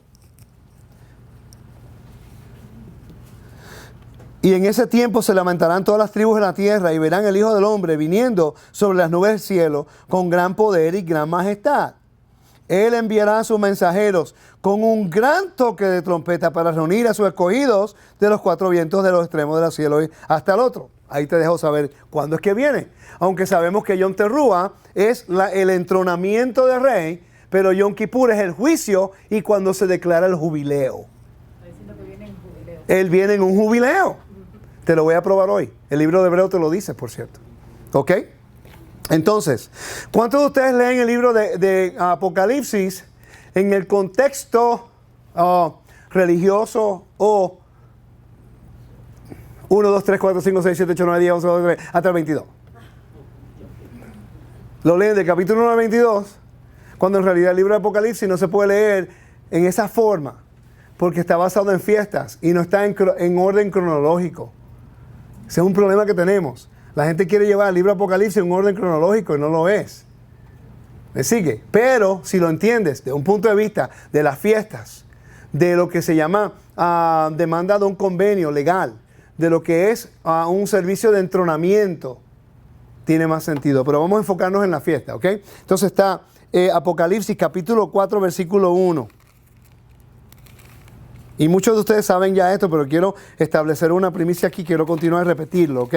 Y en ese tiempo se lamentarán todas las tribus de la tierra y verán el Hijo del Hombre viniendo sobre las nubes del cielo con gran poder y gran majestad. Él enviará a sus mensajeros con un gran toque de trompeta para reunir a sus escogidos de los cuatro vientos de los extremos del cielo hasta el otro. Ahí te dejo saber cuándo es que viene. Aunque sabemos que Yom Teruah es el entronamiento del rey, pero Yom Kippur es el juicio y cuando se declara el jubileo. Él viene en un jubileo. Te lo voy a probar hoy. El libro de Hebreo te lo dice, por cierto. ¿Ok? Entonces, ¿cuántos de ustedes leen el libro de Apocalipsis en el contexto religioso o 1, 2, 3, 4, 5, 6, 7, 8, 9, 10, 11, 12, 13, hasta el 22? Lo leen del capítulo 1 al 22, cuando en realidad el libro de Apocalipsis no se puede leer en esa forma, porque está basado en fiestas y no está en orden cronológico. Ese es un problema que tenemos. La gente quiere llevar el libro de Apocalipsis en un orden cronológico y no lo es. ¿Me sigue? Pero si lo entiendes de un punto de vista de las fiestas, de lo que se llama demanda de un convenio legal, de lo que es un servicio de entronamiento, tiene más sentido. Pero vamos a enfocarnos en la fiesta, ¿ok? Entonces está Apocalipsis capítulo 4, versículo 1. Y muchos de ustedes saben ya esto, pero quiero establecer una primicia aquí, quiero continuar a repetirlo, ¿ok?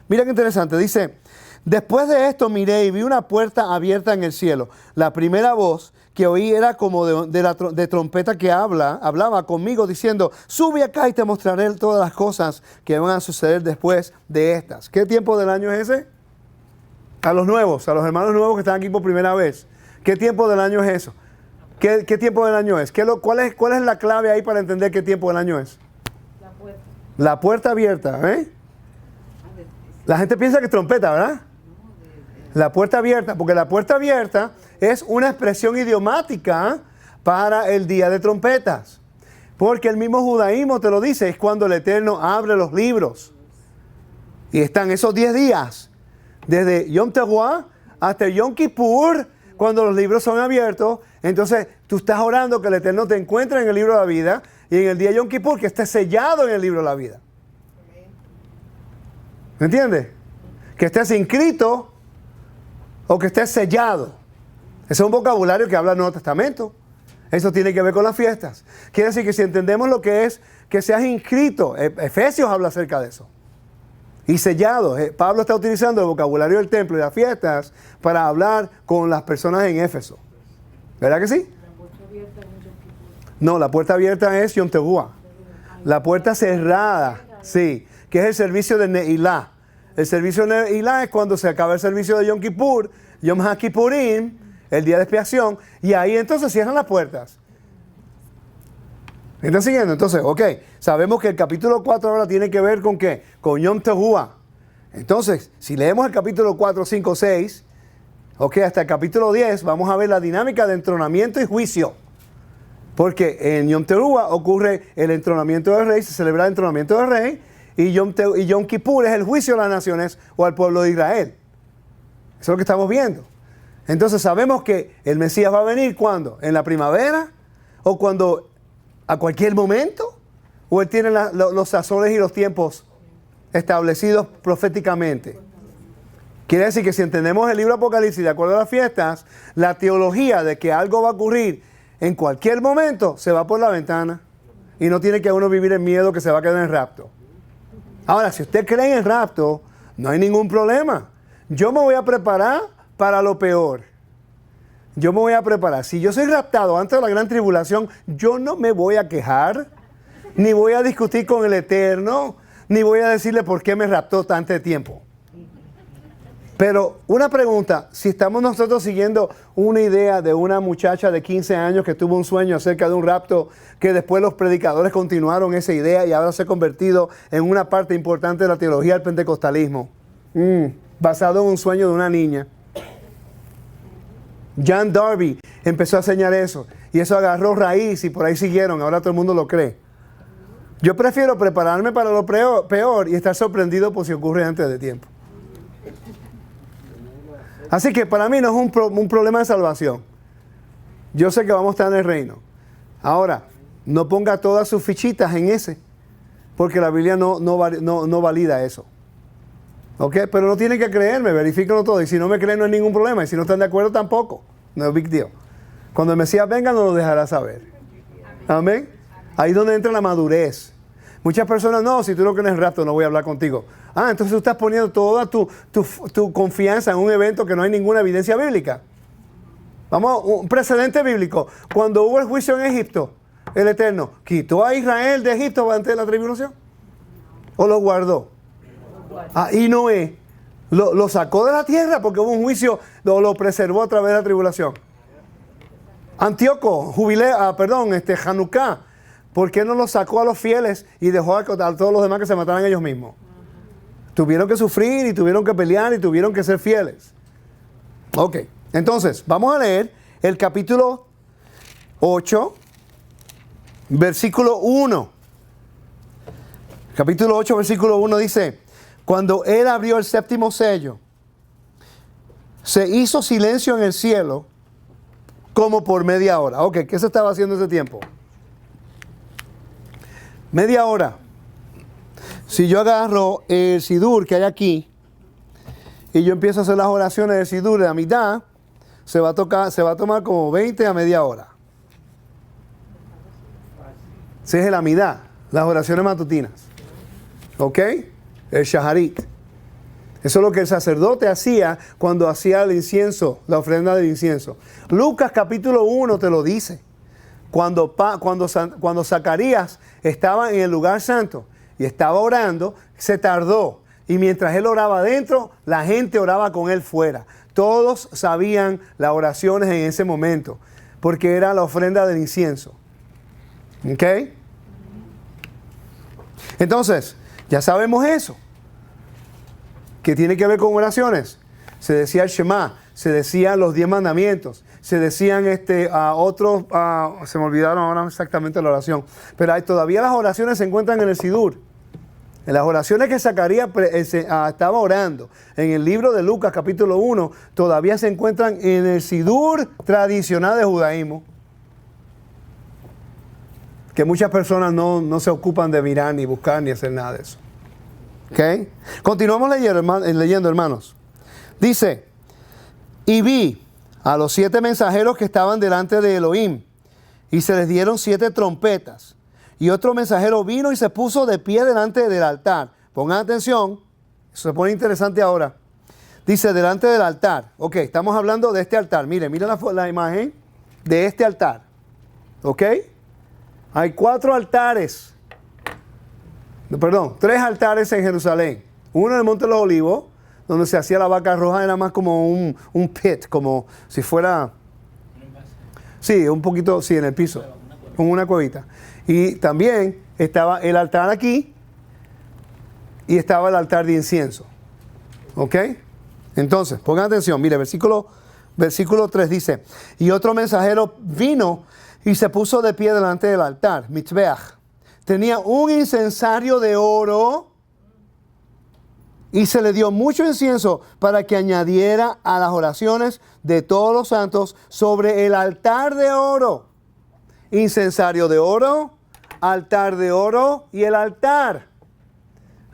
Mira qué interesante, dice, después de esto miré y vi una puerta abierta en el cielo. La primera voz que oí era como de trompeta que hablaba conmigo diciendo, sube acá y te mostraré todas las cosas que van a suceder después de estas. ¿Qué tiempo del año es ese? A los nuevos, a los hermanos nuevos que están aquí por primera vez. ¿Qué tiempo del año es eso? ¿Qué tiempo del año es? ¿Cuál es la clave ahí para entender qué tiempo del año es? La puerta. La puerta abierta, ¿eh? La gente piensa que es trompeta, ¿verdad? La puerta abierta, porque la puerta abierta es una expresión idiomática para el día de trompetas. Porque el mismo judaísmo te lo dice, es cuando el Eterno abre los libros. Y están esos 10 días, desde Yom Teruah hasta Yom Kippur, cuando los libros son abiertos. Entonces tú estás orando que el Eterno te encuentre en el libro de la vida y en el día de Yom Kippur que esté sellado en el libro de la vida. ¿Me entiendes? Que estés inscrito o que estés sellado. Ese es un vocabulario que habla el Nuevo Testamento. Eso tiene que ver con las fiestas. Quiere decir que si entendemos lo que es que seas inscrito, Efesios habla acerca de eso. Y sellado. Pablo está utilizando el vocabulario del templo y las fiestas para hablar con las personas en Éfeso. ¿Verdad que sí? La puerta abierta es un Yom Kippur. No, la puerta abierta es Yom Teruah. La puerta cerrada, sí, que es el servicio de Neilá. El servicio de Neilá es cuando se acaba el servicio de Yom Kippur, Yom HaKippurim, el día de expiación, y ahí entonces cierran las puertas. ¿Me están siguiendo? Entonces, ok, sabemos que el capítulo 4 ahora tiene que ver con ¿qué? Con Yom Teruah. Entonces, si leemos el capítulo 4, 5, 6, ok, hasta el capítulo 10, vamos a ver la dinámica de entronamiento y juicio. Porque en Yom Teruah ocurre el entronamiento del rey, se celebra el entronamiento del rey, y Yom Kippur es el juicio a las naciones o al pueblo de Israel. Eso es lo que estamos viendo. Entonces sabemos que el Mesías va a venir ¿cuándo? ¿En la primavera? ¿O cuando a cualquier momento? ¿O él tiene los sazones y los tiempos establecidos proféticamente? Quiere decir que si entendemos el libro Apocalipsis de acuerdo a las fiestas, la teología de que algo va a ocurrir en cualquier momento se va por la ventana. Y no tiene que uno vivir en miedo que se va a quedar en el rapto. Ahora, si usted cree en el rapto, no hay ningún problema. Yo me voy a preparar para lo peor. Yo me voy a preparar. Si yo soy raptado antes de la gran tribulación, yo no me voy a quejar, ni voy a discutir con el Eterno, ni voy a decirle por qué me raptó tanto tiempo. Pero una pregunta, si estamos nosotros siguiendo una idea de una muchacha de 15 años que tuvo un sueño acerca de un rapto, que después los predicadores continuaron esa idea y ahora se ha convertido en una parte importante de la teología del pentecostalismo, basado en un sueño de una niña. John Darby empezó a enseñar eso y eso agarró raíz y por ahí siguieron, ahora todo el mundo lo cree. Yo prefiero prepararme para lo peor y estar sorprendido por si ocurre antes de tiempo. Así que para mí no es un problema de salvación. Yo sé que vamos a estar en el reino. Ahora, no ponga todas sus fichitas en ese, porque la Biblia no valida eso. ¿Ok? Pero no tienen que creerme, verifíquenlo todo. Y si no me creen no hay ningún problema. Y si no están de acuerdo tampoco. No es big deal. Cuando el Mesías venga nos lo dejará saber. Amén. Ahí es donde entra la madurez. Muchas personas, no, si tú no crees en el rapto no voy a hablar contigo. Ah, entonces tú estás poniendo toda tu confianza en un evento que no hay ninguna evidencia bíblica. Vamos, un precedente bíblico. Cuando hubo el juicio en Egipto, el Eterno quitó a Israel de Egipto antes de la tribulación. ¿O lo guardó? Y Noé lo sacó de la tierra porque hubo un juicio, lo preservó a través de la tribulación. Antíoco, Hanukkah, ¿por qué no lo sacó a los fieles y dejó a todos los demás que se mataran ellos mismos? Tuvieron que sufrir y tuvieron que pelear y tuvieron que ser fieles. Ok, entonces vamos a leer el capítulo 8, versículo 1. Capítulo 8, versículo 1 dice: cuando él abrió el séptimo sello, se hizo silencio en el cielo como por media hora. Ok, ¿qué se estaba haciendo ese tiempo? Media hora. Si yo agarro el sidur que hay aquí y yo empiezo a hacer las oraciones del sidur de la mitad, se va a tomar como 20 a media hora. Ese es el amidá, las oraciones matutinas. ¿Ok? El shaharit. Eso es lo que el sacerdote hacía cuando hacía el incienso, la ofrenda del incienso. Lucas capítulo 1 te lo dice. Cuando Zacarías estaba en el lugar santo y estaba orando, se tardó. Y mientras él oraba adentro, la gente oraba con él fuera. Todos sabían las oraciones en ese momento, porque era la ofrenda del incienso. ¿Ok? Entonces, ya sabemos eso. ¿Qué tiene que ver con oraciones? Se decía el Shema, se decían los 10 mandamientos, se decían otros, se me olvidaron ahora exactamente la oración, pero todavía las oraciones se encuentran en el Sidur. En las oraciones que Zacarías estaba orando, en el libro de Lucas capítulo 1, todavía se encuentran en el Sidur tradicional de judaísmo, que muchas personas no se ocupan de mirar, ni buscar, ni hacer nada de eso. ¿Ok? Continuamos leyendo, hermanos. Dice: y vi a los 7 mensajeros que estaban delante de Elohim, y se les dieron 7 trompetas. Y otro mensajero vino y se puso de pie delante del altar. Pongan atención, eso se pone interesante ahora. Dice, delante del altar. Ok, estamos hablando de este altar. Miren la imagen de este altar. Ok. Hay 4 altares. Perdón, 3 altares en Jerusalén. Uno en el Monte de los Olivos, donde se hacía la vaca roja, era más como un pit, como si fuera... Sí, un poquito, sí, en el piso, como una cuevita. Y también estaba el altar aquí y estaba el altar de incienso. ¿Ok? Entonces, pongan atención, mire, versículo 3 dice: y otro mensajero vino y se puso de pie delante del altar, Mitzbeach. Tenía un incensario de oro y se le dio mucho incienso para que añadiera a las oraciones de todos los santos sobre el altar de oro. Incensario de oro, altar de oro y el altar.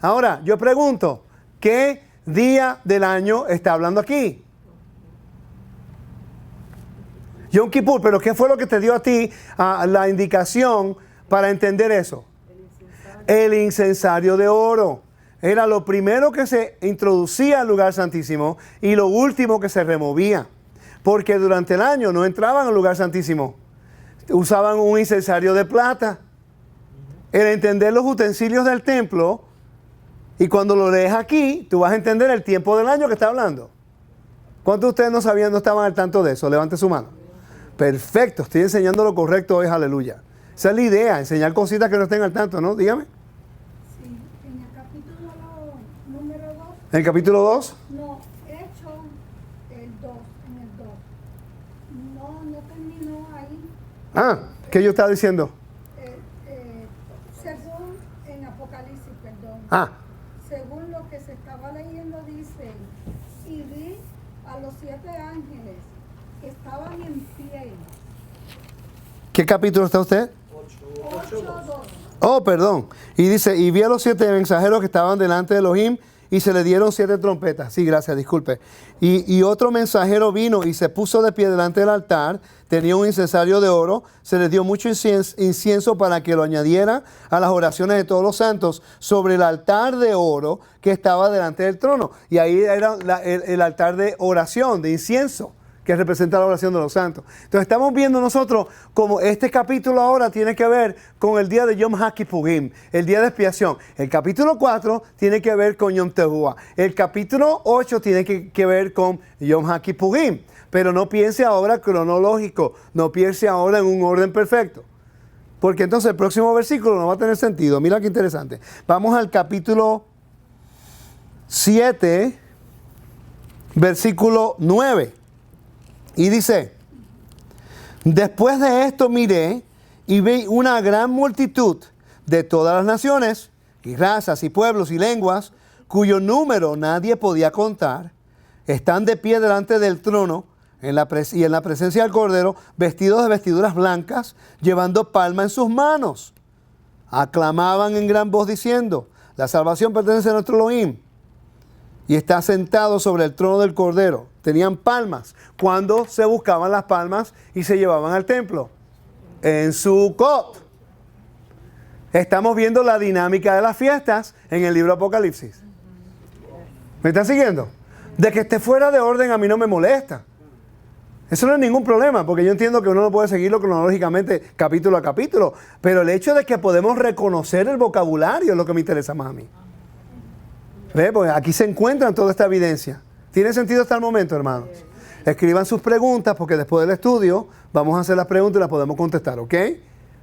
Ahora, yo pregunto, ¿qué día del año está hablando aquí? Yom Kippur, pero ¿qué fue lo que te dio a ti la indicación para entender eso? El incensario de oro. Era lo primero que se introducía al lugar santísimo y lo último que se removía. Porque durante el año no entraban al lugar santísimo. Usaban un incensario de plata. El entender los utensilios del templo, y cuando lo lees aquí, tú vas a entender el tiempo del año que está hablando. ¿Cuántos de ustedes no sabían, no estaban al tanto de eso? Levante su mano. Perfecto, estoy enseñando lo correcto hoy, aleluya. Esa es la idea, enseñar cositas que no estén al tanto, ¿no? Dígame. Sí, en el capítulo número 2. ¿En el capítulo 2? No, hecho el 2, en el 2. No terminó ahí. ¿Qué yo estaba diciendo? Según Ah, Según lo que se estaba leyendo, dice, y vi a los 7 ángeles que estaban en pie. ¿qué capítulo está usted? 8:2. Oh, perdón. Y dice, y vi a los 7 mensajeros que estaban delante de Elohim y se le dieron 7 trompetas. Sí, gracias, disculpe. Y otro mensajero vino y se puso de pie delante del altar. Tenía un incensario de oro. Se les dio mucho incienso para que lo añadiera a las oraciones de todos los santos sobre el altar de oro que estaba delante del trono. Y ahí era el altar de oración, de incienso, que representa la oración de los santos. Entonces estamos viendo nosotros como este capítulo ahora tiene que ver con el día de Yom HaKippurim, el día de expiación. El capítulo 4 tiene que ver con Yom Teruah. El capítulo 8 tiene que ver con Yom HaKippurim. Pero no piense ahora cronológico, no piense ahora en un orden perfecto. Porque entonces el próximo versículo no va a tener sentido. Mira qué interesante. Vamos al capítulo 7, versículo 9. Y dice, después de esto miré y vi una gran multitud de todas las naciones, y razas, y pueblos, y lenguas, cuyo número nadie podía contar, están de pie delante del trono y en la presencia del Cordero, vestidos de vestiduras blancas, llevando palma en sus manos. Aclamaban en gran voz diciendo, la salvación pertenece a nuestro Elohim, y está sentado sobre el trono del Cordero. Tenían palmas. ¿Cuándo se buscaban las palmas y se llevaban al templo? En Sukkot. Estamos viendo la dinámica de las fiestas en el libro Apocalipsis. ¿Me están siguiendo? De que esté fuera de orden a mí no me molesta. Eso no es ningún problema, porque yo entiendo que uno no puede seguirlo cronológicamente capítulo a capítulo, pero el hecho de que podemos reconocer el vocabulario es lo que me interesa más a mí. ¿Ve? Pues aquí se encuentran toda esta evidencia. ¿Tiene sentido hasta el momento, hermanos? Escriban sus preguntas, porque después del estudio vamos a hacer las preguntas y las podemos contestar, ¿ok?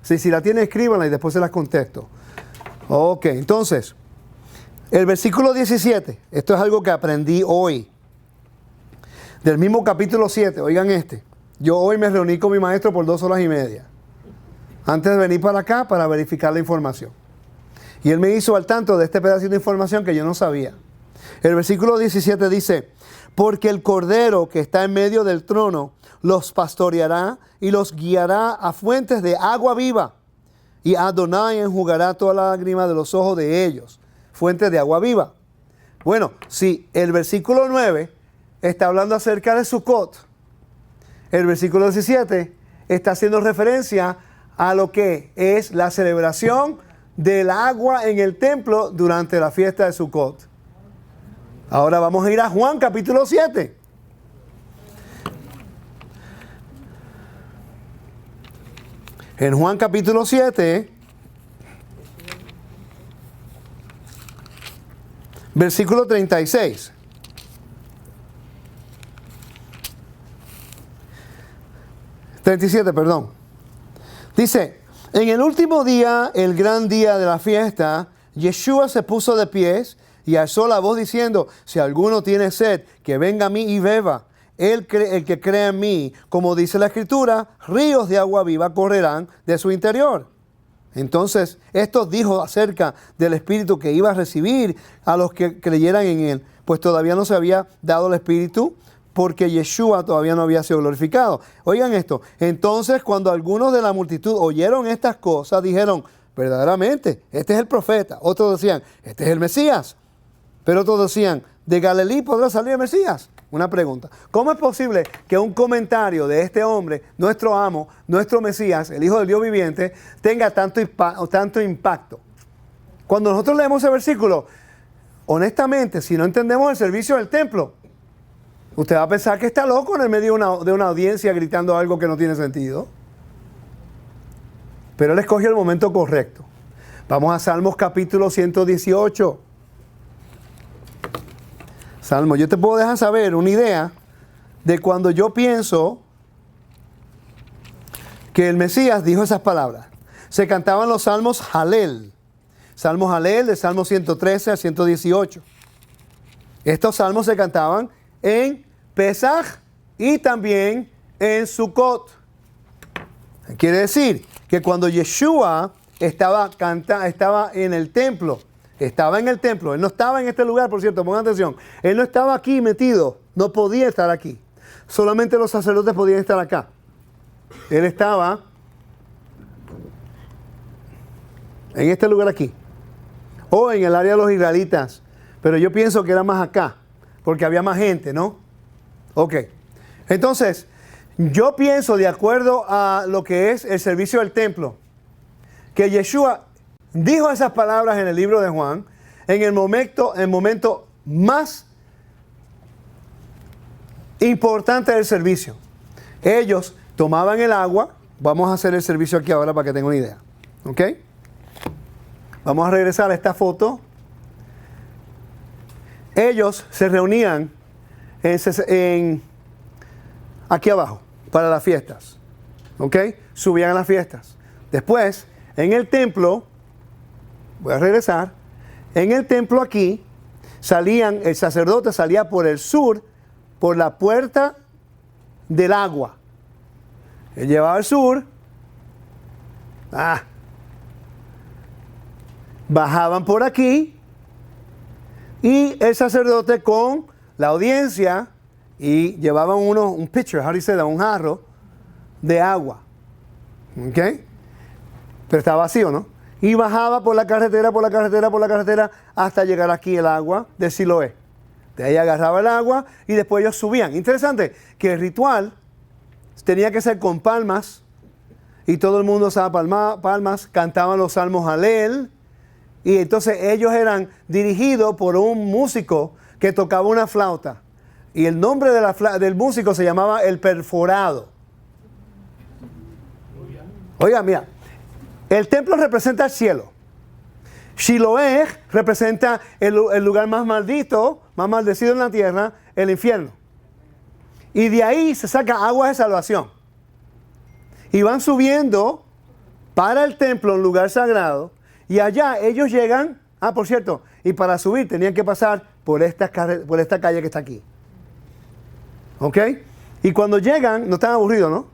Si la tienen, escríbanla y después se las contesto. Ok, entonces, el versículo 17, esto es algo que aprendí hoy, del mismo capítulo 7, oigan este. Yo hoy me reuní con mi maestro por 2 horas y media, antes de venir para acá para verificar la información. Y él me hizo al tanto de este pedacito de información que yo no sabía. El versículo 17 dice, porque el Cordero que está en medio del trono los pastoreará y los guiará a fuentes de agua viva. Y Adonai enjugará toda la lágrima de los ojos de ellos. Fuentes de agua viva. Bueno, si el versículo 9 está hablando acerca de Sukkot, el versículo 17 está haciendo referencia a lo que es la celebración del agua en el templo durante la fiesta de Sukkot. Ahora vamos a ir a Juan capítulo 7. En Juan capítulo 7, versículo 36. 37, perdón. Dice, en el último día, el gran día de la fiesta, Yeshua se puso de pies y alzó la voz diciendo, si alguno tiene sed, que venga a mí y beba. El que crea en mí, como dice la Escritura, ríos de agua viva correrán de su interior. Entonces, esto dijo acerca del Espíritu que iba a recibir a los que creyeran en él, pues todavía no se había dado el Espíritu, porque Yeshua todavía no había sido glorificado. Oigan esto, entonces cuando algunos de la multitud oyeron estas cosas, dijeron, verdaderamente, este es el profeta. Otros decían, este es el Mesías. Pero otros decían, ¿de Galilea podrá salir el Mesías? Una pregunta. ¿Cómo es posible que un comentario de este hombre, nuestro amo, nuestro Mesías, el Hijo del Dios viviente, tenga tanto impacto? Cuando nosotros leemos ese versículo, honestamente, si no entendemos el servicio del templo, usted va a pensar que está loco en el medio de una audiencia gritando algo que no tiene sentido. Pero él escogió el momento correcto. Vamos a Salmos capítulo 118. Salmo, yo te puedo dejar saber una idea de cuando yo pienso que el Mesías dijo esas palabras. Se cantaban los salmos Halel. Salmos Halel de Salmo 113 al 118. Estos salmos se cantaban en Pesaj y también en Sukkot. Quiere decir que cuando Yeshua estaba en el templo estaba en el templo. Él no estaba en este lugar, por cierto, pongan atención. Él no estaba aquí metido, no podía estar aquí. Solamente los sacerdotes podían estar acá. Él estaba en este lugar aquí. O en el área de los israelitas. Pero yo pienso que era más acá, porque había más gente, ¿no? Ok. Entonces, yo pienso, de acuerdo a lo que es el servicio del templo, que Yeshua dijo esas palabras en el libro de Juan en el momento más importante del servicio. Ellos tomaban el agua. Vamos a hacer el servicio aquí ahora para que tengan una idea. ¿Ok? Vamos a regresar a esta foto. Ellos se reunían aquí abajo para las fiestas. ¿Ok? Subían a las fiestas. Después, en el templo, voy a regresar, en el templo aquí, el sacerdote salía por el sur, por la puerta del agua. Él llevaba al sur, bajaban por aquí, y el sacerdote con la audiencia, y llevaban un pitcher, un jarro de agua. ¿Ok? Pero está vacío, ¿no? Y bajaba por la carretera, hasta llegar aquí el agua de Siloé. De ahí agarraba el agua y después ellos subían. Interesante que el ritual tenía que ser con palmas, y todo el mundo usaba palmas, cantaban los salmos Halel, y entonces ellos eran dirigidos por un músico que tocaba una flauta. Y el nombre del músico se llamaba el perforado. Oiga, mira. El templo representa el cielo. Shiloeh representa el lugar más maldito, más maldecido en la tierra, el infierno. Y de ahí se saca agua de salvación. Y van subiendo para el templo, un lugar sagrado. Y allá ellos llegan, por cierto, y para subir tenían que pasar por esta calle que está aquí. ¿Ok? Y cuando llegan, no están aburridos, ¿no?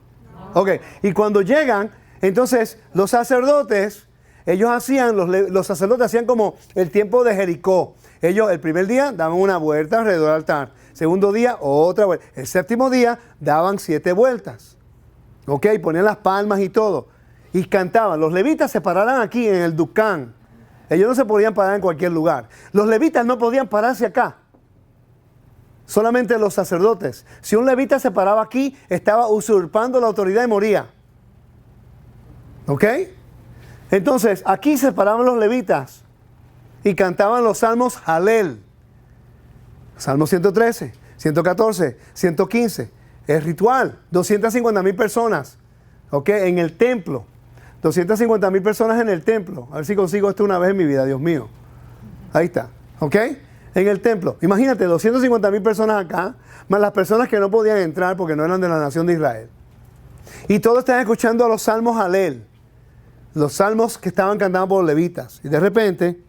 Ok. Y cuando llegan, entonces los sacerdotes, los sacerdotes hacían como el tiempo de Jericó. Ellos el primer día daban una vuelta alrededor del altar. Segundo día, otra vuelta. El séptimo día daban 7 vueltas. ¿Ok? Ponían las palmas y todo. Y cantaban. Los levitas se pararan aquí en el Ducán. Ellos no se podían parar en cualquier lugar. Los levitas no podían pararse acá. Solamente los sacerdotes. Si un levita se paraba aquí, estaba usurpando la autoridad y moría. ¿Ok? Entonces, aquí se paraban los levitas y cantaban los salmos Halel. Salmo 113, 114, 115. Es ritual. 250,000 personas. ¿Ok? En el templo. 250,000 personas en el templo. A ver si consigo esto una vez en mi vida, Dios mío. Ahí está. ¿Ok? En el templo. Imagínate, 250,000 personas acá, más las personas que no podían entrar porque no eran de la nación de Israel. Y todos estaban escuchando a los salmos Halel. Los salmos que estaban cantados por los levitas. Y de repente,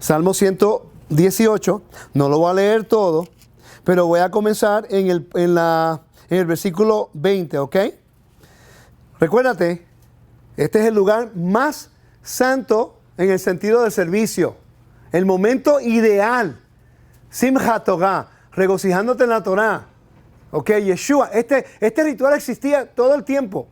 Salmo 118, no lo voy a leer todo, pero voy a comenzar en el versículo 20, ¿ok? Recuérdate, este es el lugar más santo en el sentido del servicio. El momento ideal. Simchat Torah, regocijándote en la Torah. ¿Ok? Yeshua, este ritual existía todo el tiempo.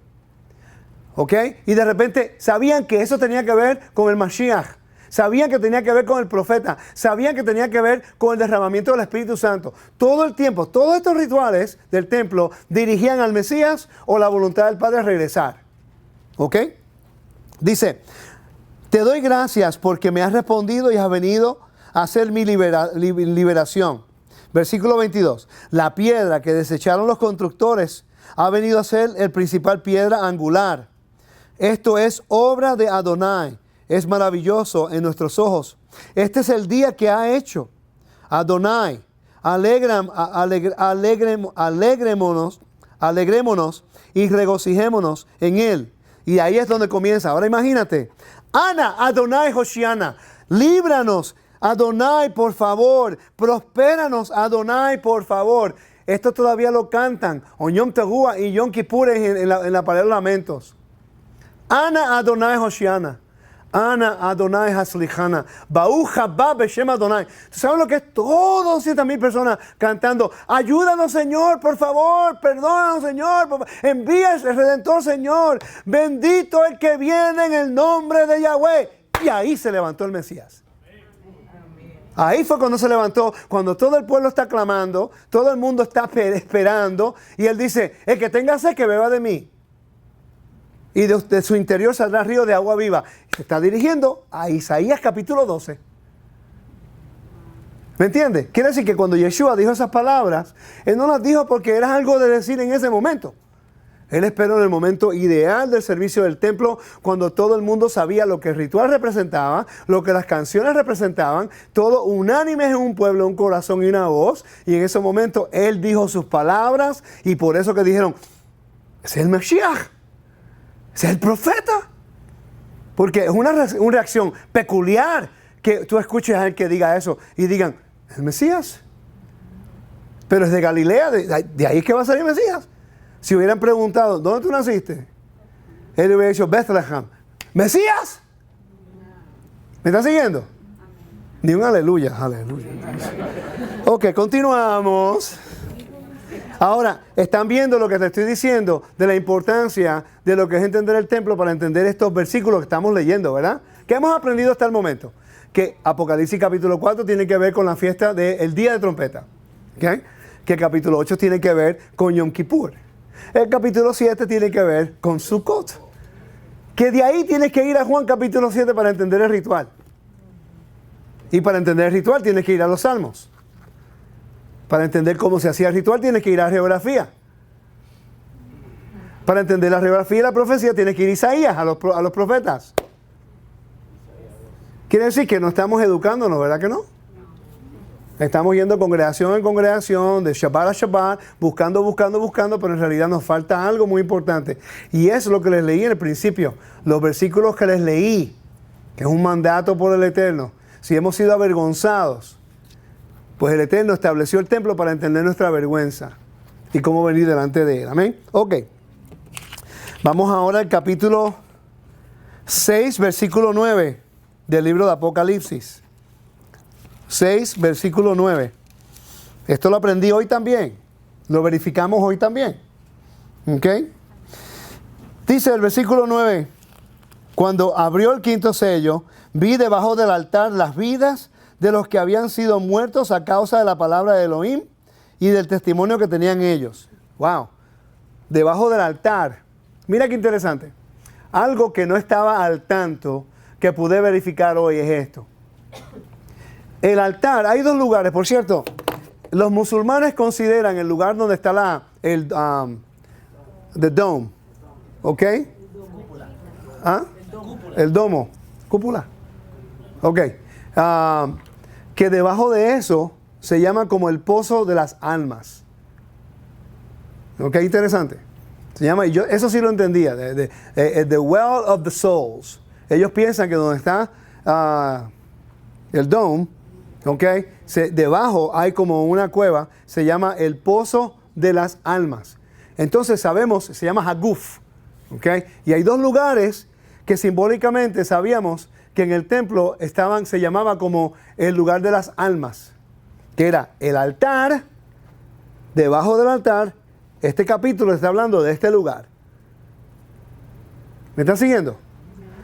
¿Ok? Y de repente sabían que eso tenía que ver con el Mashiach. Sabían que tenía que ver con el profeta. Sabían que tenía que ver con el derramamiento del Espíritu Santo. Todo el tiempo, todos estos rituales del templo dirigían al Mesías o la voluntad del Padre a regresar. ¿Ok? Dice, te doy gracias porque me has respondido y has venido a hacer mi liberación. Versículo 22. La piedra que desecharon los constructores ha venido a ser el principal piedra angular. Esto es obra de Adonai. Es maravilloso en nuestros ojos. Este es el día que ha hecho Adonai. Alegrémonos y regocijémonos en él. Y ahí es donde comienza. Ahora imagínate. Ana, Adonai Hoshiana. Líbranos, Adonai, por favor. Prospéranos, Adonai, por favor. Esto todavía lo cantan. O Yom Teruah y Yom Kippur en la pared de los lamentos. Ana, Adonai Hoshiana. Ana Adonai Haslijana. Baú Habá Beshem Adonai. ¿Tú sabes lo que es? Todos 200,000 personas cantando. Ayúdanos, Señor, por favor. Perdónanos, Señor. Envía el Redentor, Señor. Bendito el que viene en el nombre de Yahweh. Y ahí se levantó el Mesías. Ahí fue cuando se levantó, cuando todo el pueblo está clamando, todo el mundo está esperando. Y él dice, el que tenga sed, que beba de mí. Y de su interior saldrá río de agua viva. Se está dirigiendo a Isaías capítulo 12. ¿Me entiendes? Quiere decir que cuando Yeshua dijo esas palabras, él no las dijo porque era algo de decir en ese momento. Él esperó en el momento ideal del servicio del templo, cuando todo el mundo sabía lo que el ritual representaba, lo que las canciones representaban, todo unánime en un pueblo, un corazón y una voz. Y en ese momento él dijo sus palabras, y por eso que dijeron, ese es el Mashiach. Ese es el profeta. Porque es una reacción peculiar que tú escuches a él que diga eso y digan, el Mesías. Pero es de Galilea, de ahí es que va a salir el Mesías. Si hubieran preguntado, ¿dónde tú naciste? Él hubiera dicho, Bethlehem. ¿Mesías? ¿Me están siguiendo? Ni un aleluya, aleluya. Ok, continuamos. Ahora, están viendo lo que te estoy diciendo de la importancia de lo que es entender el templo para entender estos versículos que estamos leyendo, ¿verdad? ¿Qué hemos aprendido hasta el momento? Que Apocalipsis capítulo 4 tiene que ver con la fiesta del día de trompeta. ¿Okay? Que el capítulo 8 tiene que ver con Yom Kippur. El capítulo 7 tiene que ver con Sukkot. Que de ahí tienes que ir a Juan capítulo 7 para entender el ritual. Y para entender el ritual tienes que ir a los Salmos. Para entender cómo se hacía el ritual tienes que ir a la geografía. Para entender la geografía y la profecía tienes que ir a Isaías, a los profetas. Quiere decir que no estamos educándonos, ¿verdad que no? Estamos yendo congregación en congregación, de Shabbat a Shabbat, buscando, pero en realidad nos falta algo muy importante. Y es lo que les leí en el principio, los versículos que les leí, que es un mandato por el Eterno. Si hemos sido avergonzados, pues el Eterno estableció el templo para entender nuestra vergüenza y cómo venir delante de Él. Amén. Ok. Vamos ahora al capítulo 6, versículo 9 del libro de Apocalipsis. 6, versículo 9. Esto lo aprendí hoy también. Lo verificamos hoy también. ¿Ok? Dice el versículo 9. Cuando abrió el quinto sello, vi debajo del altar las vidas de los que habían sido muertos a causa de la palabra de Elohim y del testimonio que tenían ellos. Wow. Debajo del altar. Mira qué interesante. Algo que no estaba al tanto que pude verificar hoy es esto. El altar, hay dos lugares, por cierto. Los musulmanes consideran el lugar donde está the dome. ¿Ok? ¿Ah? El domo. Cúpula. Ok. Que debajo de eso se llama como el pozo de las almas. ¿Ok? Interesante. Se llama, y yo eso sí lo entendía, the well of the souls. Ellos piensan que donde está el dome, ¿ok? Debajo hay como una cueva, se llama el pozo de las almas. Entonces sabemos, se llama Haguf, ¿ok? Y hay dos lugares que simbólicamente sabíamos que en el templo se llamaba como el lugar de las almas, que era el altar, debajo del altar. Este capítulo está hablando de este lugar. ¿Me están siguiendo?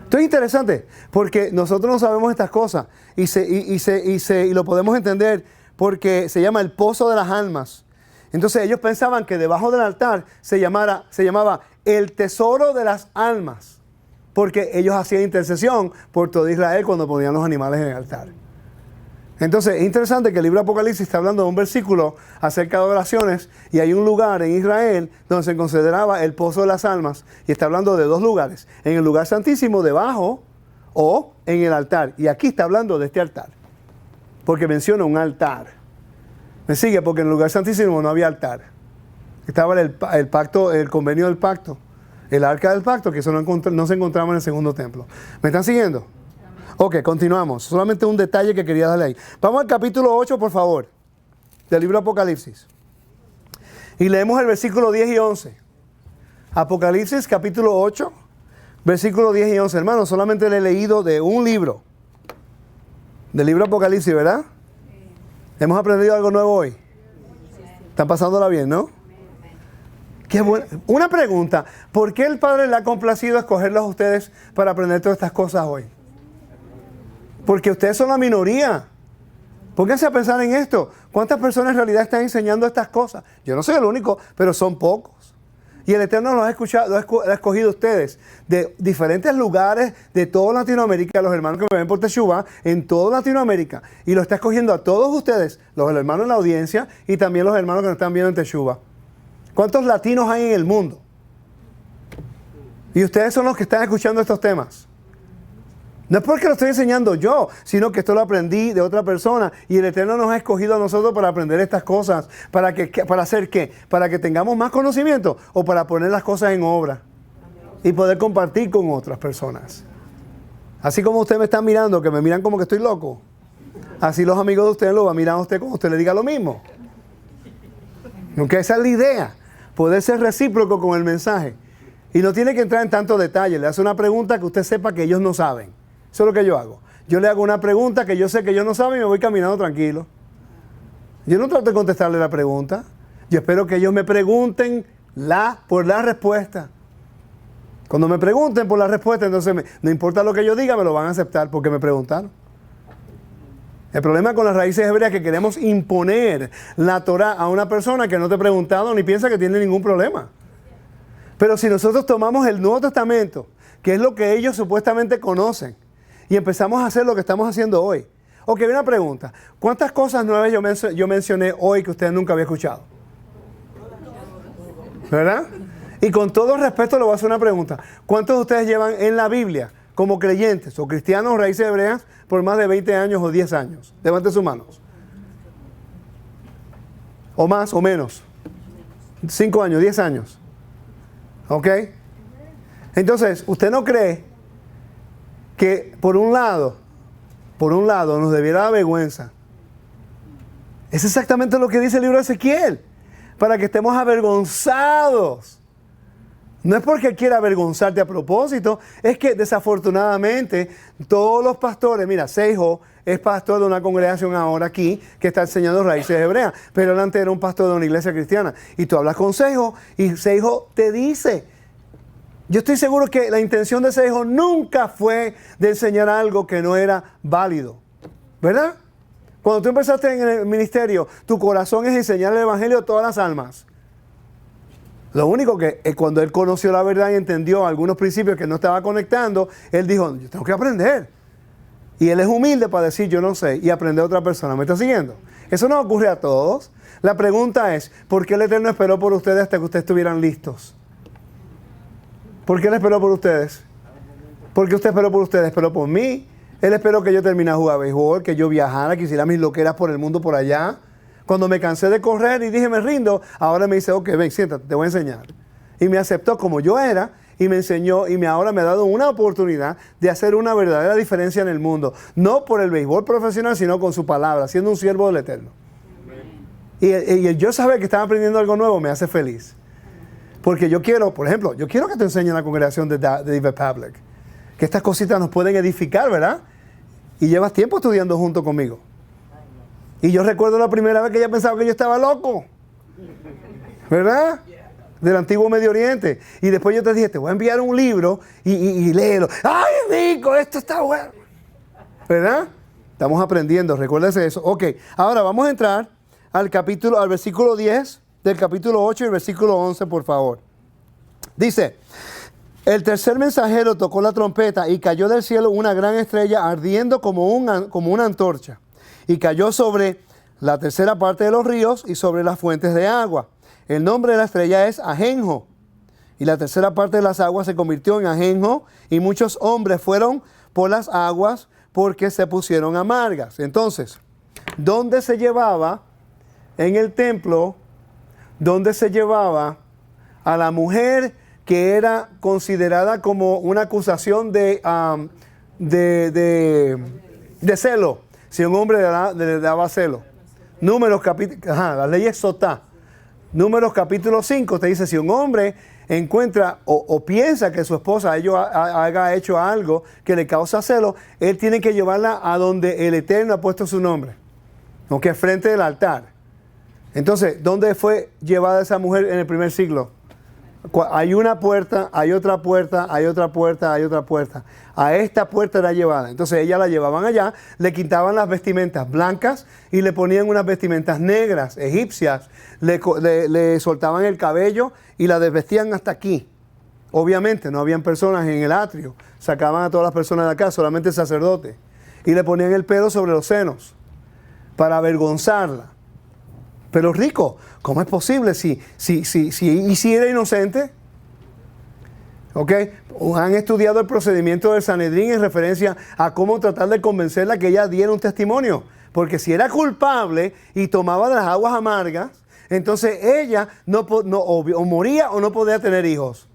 Esto es interesante, porque nosotros no sabemos estas cosas y lo podemos entender porque se llama el pozo de las almas. Entonces ellos pensaban que debajo del altar se llamaba el tesoro de las almas, porque ellos hacían intercesión por todo Israel cuando ponían los animales en el altar. Entonces es interesante que el libro de Apocalipsis está hablando de un versículo acerca de oraciones y hay un lugar en Israel donde se consideraba el pozo de las almas y está hablando de dos lugares, en el lugar santísimo debajo o en el altar, y aquí está hablando de este altar porque menciona un altar. ¿Me sigue? Porque en el lugar santísimo no había altar, estaba el pacto, el convenio del pacto, el arca del pacto, que eso no se encontraba en el segundo templo. ¿Me están siguiendo? Ok, continuamos. Solamente un detalle que quería darle ahí. Vamos al capítulo 8, por favor, del libro de Apocalipsis. Y leemos el versículo 10 y 11. Apocalipsis, capítulo 8, versículos 10 y 11. Hermano, solamente le he leído de un libro. Del libro Apocalipsis, ¿verdad? ¿Hemos aprendido algo nuevo hoy? ¿Están pasándola bien, no? Qué bueno. Una pregunta. ¿Por qué el Padre le ha complacido escogerlos a ustedes para aprender todas estas cosas hoy? Porque ustedes son la minoría. Pónganse a pensar en esto. ¿Cuántas personas en realidad están enseñando estas cosas? Yo no soy el único, pero son pocos. Y el Eterno los ha escogido a ustedes de diferentes lugares de toda Latinoamérica, los hermanos que me ven por Teshuvah, en toda Latinoamérica. Y lo está escogiendo a todos ustedes, los hermanos en la audiencia y también los hermanos que nos están viendo en Teshuvah. ¿Cuántos latinos hay en el mundo? Y ustedes son los que están escuchando estos temas. No es porque lo estoy enseñando yo, sino que esto lo aprendí de otra persona. Y el Eterno nos ha escogido a nosotros para aprender estas cosas. ¿Para hacer qué? ¿Para que tengamos más conocimiento? ¿O para poner las cosas en obra? Y poder compartir con otras personas. Así como ustedes me están mirando, que me miran como que estoy loco. Así los amigos de ustedes lo van a mirar a usted como usted le diga lo mismo. Aunque esa es la idea. Poder ser recíproco con el mensaje. Y no tiene que entrar en tanto detalle. Le hace una pregunta que usted sepa que ellos no saben. Eso es lo que yo hago. Yo le hago una pregunta que yo sé que ellos no saben y me voy caminando tranquilo. Yo no trato de contestarle la pregunta. Yo espero que ellos me pregunten por la respuesta. Cuando me pregunten por la respuesta, entonces no importa lo que yo diga, me lo van a aceptar porque me preguntaron. El problema con las raíces hebreas es que queremos imponer la Torah a una persona que no te ha preguntado ni piensa que tiene ningún problema. Pero si nosotros tomamos el Nuevo Testamento, que es lo que ellos supuestamente conocen, y empezamos a hacer lo que estamos haciendo hoy. Ok, una pregunta. ¿Cuántas cosas nuevas yo mencioné hoy que ustedes nunca habían escuchado? ¿Verdad? Y con todo respeto le voy a hacer una pregunta. ¿Cuántos de ustedes llevan en la Biblia como creyentes o cristianos raíces hebreas por más de 20 años o 10 años? Levanten sus manos. ¿O más o menos? 5 años, 10 años. ¿Ok? Entonces, ¿usted no cree que por un lado nos debiera dar vergüenza? Es exactamente lo que dice el libro de Ezequiel. Para que estemos avergonzados. No es porque quiera avergonzarte a propósito, es que desafortunadamente todos los pastores, mira, Seijo es pastor de una congregación ahora aquí que está enseñando raíces hebreas, pero él antes era un pastor de una iglesia cristiana. Y tú hablas con Seijo y Seijo te dice, yo estoy seguro que la intención de Seijo nunca fue de enseñar algo que no era válido, ¿verdad? Cuando tú empezaste en el ministerio, tu corazón es enseñar el evangelio a todas las almas. Lo único que cuando él conoció la verdad y entendió algunos principios que no estaba conectando, él dijo, yo tengo que aprender. Y él es humilde para decir, yo no sé, y aprender a otra persona. ¿Me está siguiendo? Eso no ocurre a todos. La pregunta es, ¿por qué el Eterno esperó por ustedes hasta que ustedes estuvieran listos? ¿Por qué él esperó por ustedes? ¿Por qué usted esperó por ustedes? Esperó por mí. Él esperó que yo terminara de jugar béisbol, que yo viajara, que hiciera mis loqueras por el mundo por allá. Cuando me cansé de correr y dije, me rindo, ahora me dice, ok, ven, siéntate, te voy a enseñar. Y me aceptó como yo era y me enseñó y ahora me ha dado una oportunidad de hacer una verdadera diferencia en el mundo. No por el béisbol profesional, sino con su palabra, siendo un siervo del Eterno. Y el yo saber que están aprendiendo algo nuevo me hace feliz. Porque yo quiero, por ejemplo, yo quiero que te enseñen la congregación de David Public. Que estas cositas nos pueden edificar, ¿verdad? Y llevas tiempo estudiando junto conmigo. Y yo recuerdo la primera vez que ella pensaba que yo estaba loco. ¿Verdad? Del antiguo Medio Oriente. Y después yo te dije, te voy a enviar un libro y léelo. ¡Ay, Nico, esto está bueno! ¿Verdad? Estamos aprendiendo, recuérdese eso. Ok, ahora vamos a entrar al versículo 10 del capítulo 8 y el versículo 11, por favor. Dice, el tercer mensajero tocó la trompeta y cayó del cielo una gran estrella ardiendo como una antorcha. Y cayó sobre la tercera parte de los ríos y sobre las fuentes de agua. El nombre de la estrella es Ajenjo. Y la tercera parte de las aguas se convirtió en Ajenjo y muchos hombres fueron por las aguas porque se pusieron amargas. Entonces, ¿dónde se llevaba en el templo? ¿Dónde se llevaba a la mujer que era considerada como una acusación de celo? Si un hombre le daba celo. Números capítulo, las leyes Sotá. Números capítulo 5 te dice, si un hombre encuentra o piensa que su esposa haya hecho algo que le causa celo, él tiene que llevarla a donde el Eterno ha puesto su nombre, que es frente del altar. Entonces, ¿dónde fue llevada esa mujer en el primer siglo? Hay una puerta, hay otra puerta, hay otra puerta, hay otra puerta. A esta puerta era llevada. Entonces ella la llevaban allá, le quitaban las vestimentas blancas y le ponían unas vestimentas negras, egipcias. Le soltaban el cabello y la desvestían hasta aquí. Obviamente no habían personas en el atrio. Sacaban a todas las personas de acá, solamente el sacerdote. Y le ponían el pelo sobre los senos para avergonzarla. Pero rico, ¿cómo es posible si era inocente? ¿Ok? Han estudiado el procedimiento del Sanedrín en referencia a cómo tratar de convencerla que ella diera un testimonio. Porque si era culpable y tomaba de las aguas amargas, entonces ella o moría o no podía tener hijos.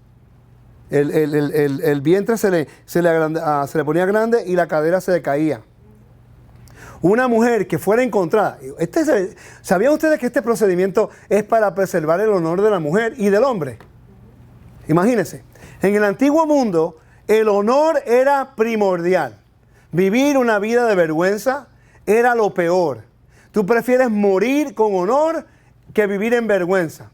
El vientre se le ponía grande y la cadera se le caía. Una mujer que fuera encontrada. ¿Sabían ustedes que este procedimiento es para preservar el honor de la mujer y del hombre? Imagínense. En el antiguo mundo, el honor era primordial. Vivir una vida de vergüenza era lo peor. Tú prefieres morir con honor que vivir en vergüenza.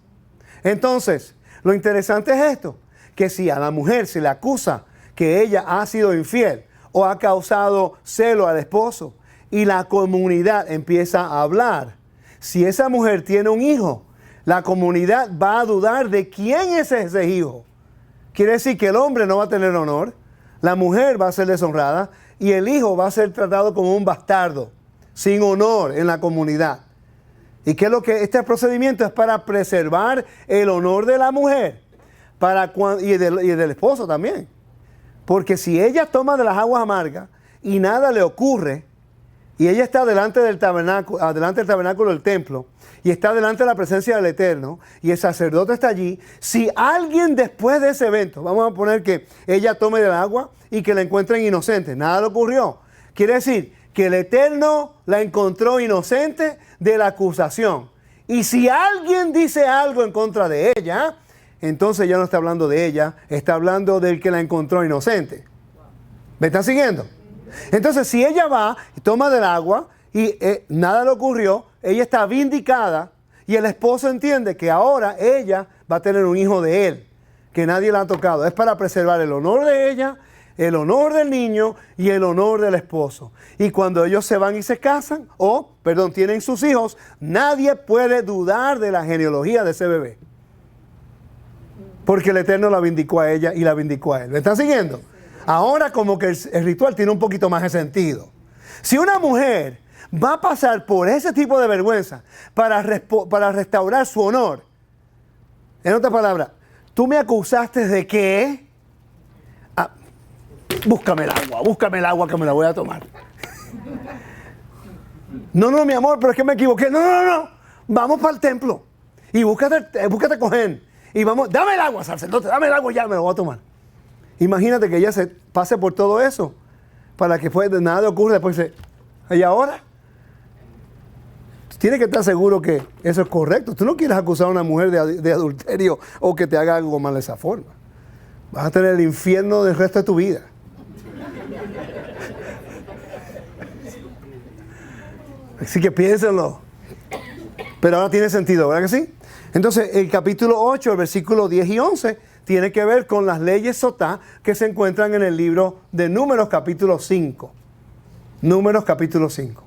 Entonces, lo interesante es esto, que si a la mujer se le acusa que ella ha sido infiel o ha causado celo al esposo, y la comunidad empieza a hablar, si esa mujer tiene un hijo, la comunidad va a dudar de quién es ese hijo. Quiere decir que el hombre no va a tener honor, la mujer va a ser deshonrada y el hijo va a ser tratado como un bastardo, sin honor en la comunidad. ¿Y qué es lo que este procedimiento es? Para preservar el honor de la mujer y del esposo también. Porque si ella toma de las aguas amargas y nada le ocurre, y ella está delante del tabernáculo del templo, y está delante de la presencia del Eterno, y el sacerdote está allí, si alguien después de ese evento, vamos a poner que ella tome del agua y que la encuentren inocente, nada le ocurrió. Quiere decir que el Eterno la encontró inocente de la acusación. Y si alguien dice algo en contra de ella, entonces ya no está hablando de ella, está hablando del que la encontró inocente. ¿Me están siguiendo? Entonces, si ella va y toma del agua y nada le ocurrió, ella está vindicada y el esposo entiende que ahora ella va a tener un hijo de él, que nadie la ha tocado. Es para preservar el honor de ella, el honor del niño y el honor del esposo. Y cuando ellos se van y se casan, tienen sus hijos, nadie puede dudar de la genealogía de ese bebé. Porque el Eterno la vindicó a ella y la vindicó a él. ¿Me están siguiendo? Ahora como que el ritual tiene un poquito más de sentido. Si una mujer va a pasar por ese tipo de vergüenza para restaurar su honor, en otras palabras, tú me acusaste de que... búscame el agua que me la voy a tomar. No, mi amor, pero es que me equivoqué. No. Vamos para el templo y búscate coger. Y vamos, dame el agua, sacerdote, dame el agua ya, me lo voy a tomar. Imagínate que ella se pase por todo eso para que nada le ocurra después ¿y ahora? Tienes que estar seguro que eso es correcto. Tú no quieres acusar a una mujer de adulterio o que te haga algo mal de esa forma. Vas a tener el infierno del resto de tu vida. Así que piénsenlo. Pero ahora tiene sentido, ¿verdad que sí? Entonces, el capítulo 8, el versículo 10 y 11, tiene que ver con las leyes sotá que se encuentran en el libro de Números capítulo 5. Números capítulo 5.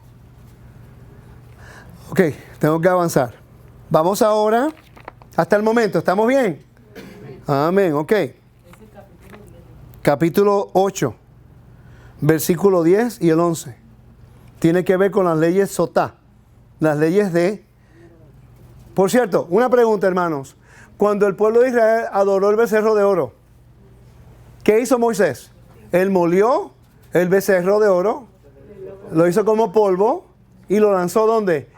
Ok, tengo que avanzar. Vamos ahora, hasta el momento, ¿estamos bien? Amén, ok. Capítulo 8, versículo 10 y el 11. Tiene que ver con las leyes sotá, las leyes de... Por cierto, una pregunta, hermanos. Cuando el pueblo de Israel adoró el becerro de oro, ¿qué hizo Moisés? Él molió el becerro de oro, lo hizo como polvo y lo lanzó ¿dónde?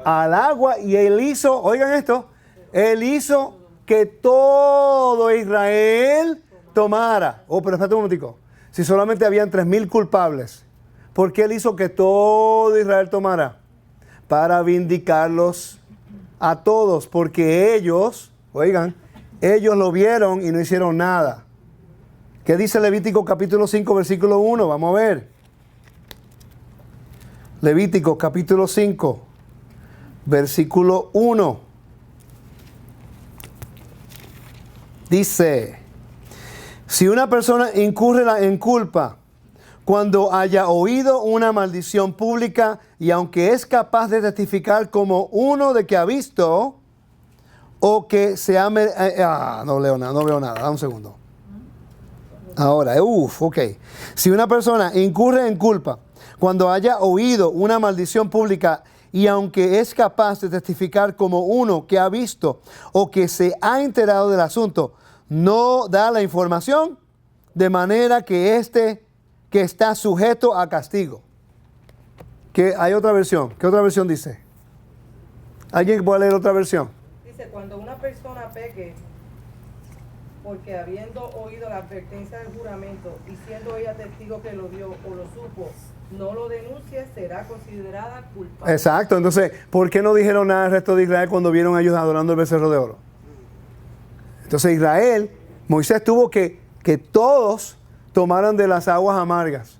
Al agua. Y él hizo, oigan esto, él hizo que todo Israel tomara. Pero espérate un momentico. Si solamente habían 3,000 culpables, ¿por qué él hizo que todo Israel tomara? Para vindicarlos a todos, porque ellos, oigan, ellos lo vieron y no hicieron nada. ¿Qué dice Levítico capítulo 5, versículo 1? Vamos a ver. Levítico capítulo 5, versículo 1. Dice, si una persona incurre en culpa cuando haya oído una maldición pública y aunque es capaz de testificar como uno de que ha visto o que se ha... no veo nada, dame un segundo. Ahora, ok. Si una persona incurre en culpa cuando haya oído una maldición pública y aunque es capaz de testificar como uno que ha visto o que se ha enterado del asunto, no da la información, de manera que que está sujeto a castigo. ¿Qué? Hay otra versión. ¿Qué otra versión dice? ¿Alguien puede leer otra versión? Dice, cuando una persona peque, porque habiendo oído la advertencia del juramento y siendo ella testigo que lo vio o lo supo, no lo denuncie, será considerada culpable. Exacto. Entonces, ¿por qué no dijeron nada al resto de Israel cuando vieron a ellos adorando el becerro de oro? Entonces Israel, Moisés tuvo que todos tomaran de las aguas amargas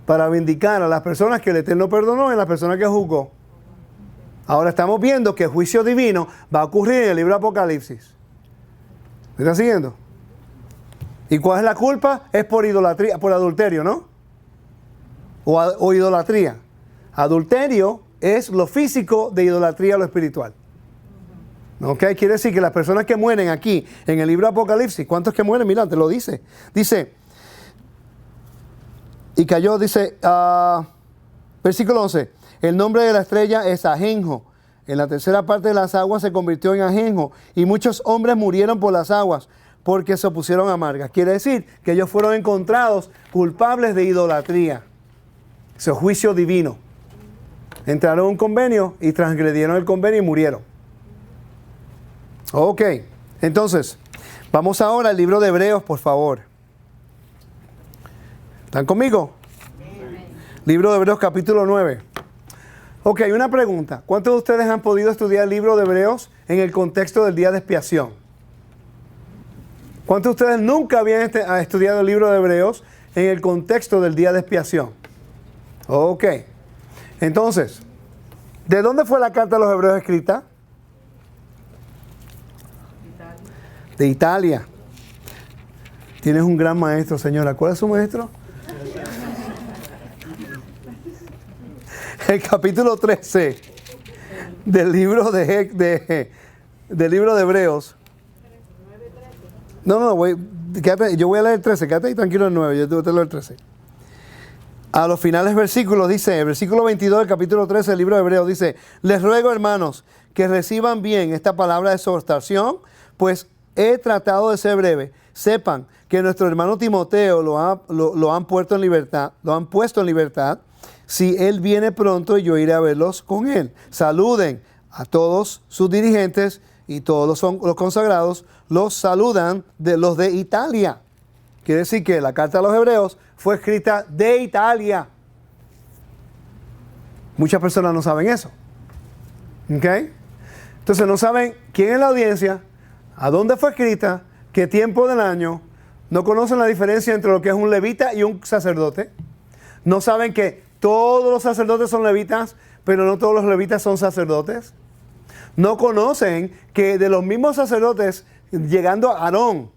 para vindicar a las personas que el Eterno perdonó y a las personas que juzgó. Ahora estamos viendo que el juicio divino va a ocurrir en el libro de Apocalipsis. ¿Me está siguiendo? ¿Y cuál es la culpa? Es por idolatría, por adulterio, ¿no? O idolatría. Adulterio es lo físico de idolatría lo espiritual. ¿Ok? Quiere decir que las personas que mueren aquí en el libro de Apocalipsis, ¿cuántos que mueren? Mira, te lo dice. Dice, y cayó, dice, versículo 11, el nombre de la estrella es Ajenjo. En la tercera parte de las aguas se convirtió en Ajenjo y muchos hombres murieron por las aguas porque se opusieron amargas. Quiere decir que ellos fueron encontrados culpables de idolatría. Ese juicio divino. Entraron a un convenio y transgredieron el convenio y murieron. Ok, entonces, vamos ahora al libro de Hebreos, por favor. ¿Están conmigo? Libro de Hebreos, capítulo 9. Ok, una pregunta. ¿Cuántos de ustedes han podido estudiar el libro de Hebreos en el contexto del día de expiación? ¿Cuántos de ustedes nunca habían estudiado el libro de Hebreos en el contexto del día de expiación? Ok. Entonces, ¿de dónde fue la carta a los Hebreos escrita? De Italia. Tienes un gran maestro, señora. ¿Cuál es su maestro? El capítulo 13 del libro del libro de Hebreos. No, yo voy a leer el 13. Quédate ahí tranquilo el 9. Yo te leo el 13. A los finales versículos dice, el versículo 22 del capítulo 13 del libro de Hebreos dice, les ruego, hermanos, que reciban bien esta palabra de exhortación, pues he tratado de ser breve. Sepan que nuestro hermano Timoteo lo han puesto en libertad. Si él viene pronto, yo iré a verlos con él. Saluden a todos sus dirigentes y todos los consagrados. Los saludan los de Italia. Quiere decir que la carta a los Hebreos fue escrita de Italia. Muchas personas no saben eso. ¿Ok? Entonces no saben quién es la audiencia, a dónde fue escrita, qué tiempo del año. No conocen la diferencia entre lo que es un levita y un sacerdote. No saben que todos los sacerdotes son levitas, pero no todos los levitas son sacerdotes. No conocen que de los mismos sacerdotes, llegando a Aarón,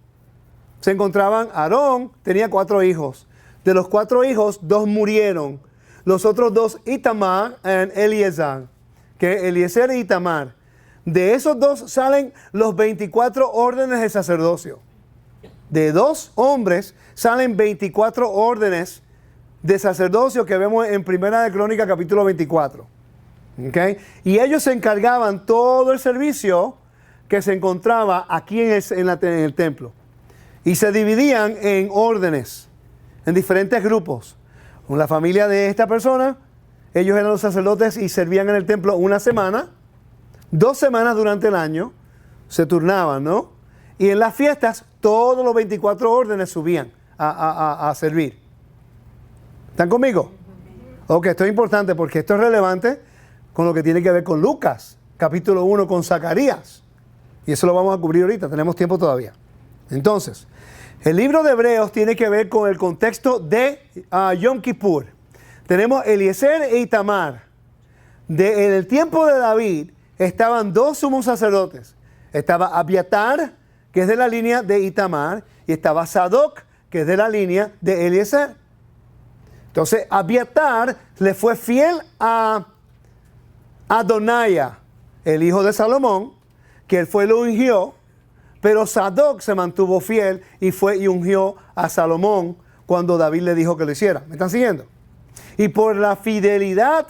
se encontraban, Aarón tenía 4 hijos. De los 4 hijos, 2 murieron. Los otros 2, Itamar y Eliezer, que Eliezer y Itamar. De esos 2 salen los 24 órdenes de sacerdocio. De 2 hombres salen 24 órdenes de sacerdocio que vemos en Primera de Crónicas capítulo 24. ¿Okay? Y ellos se encargaban todo el servicio que se encontraba aquí en el templo. Y se dividían en órdenes, en diferentes grupos. Con la familia de esta persona, ellos eran los sacerdotes y servían en el templo una semana. 2 semanas durante el año se turnaban, ¿no? Y en las fiestas, todos los 24 órdenes subían a servir. ¿Están conmigo? Ok, esto es importante porque esto es relevante con lo que tiene que ver con Lucas, capítulo 1 con Zacarías. Y eso lo vamos a cubrir ahorita, tenemos tiempo todavía. Entonces, el libro de Hebreos tiene que ver con el contexto de Yom Kippur. Tenemos Eliezer e Itamar. En el tiempo de David estaban dos sumos sacerdotes. Estaba Abiatar, que es de la línea de Itamar, y estaba Sadoc, que es de la línea de Eliezer. Entonces, Abiatar le fue fiel a Adonaya, el hijo de Salomón, que él fue y lo ungió, pero Sadoc se mantuvo fiel y fue y ungió a Salomón cuando David le dijo que lo hiciera. ¿Me están siguiendo? Y por la fidelidad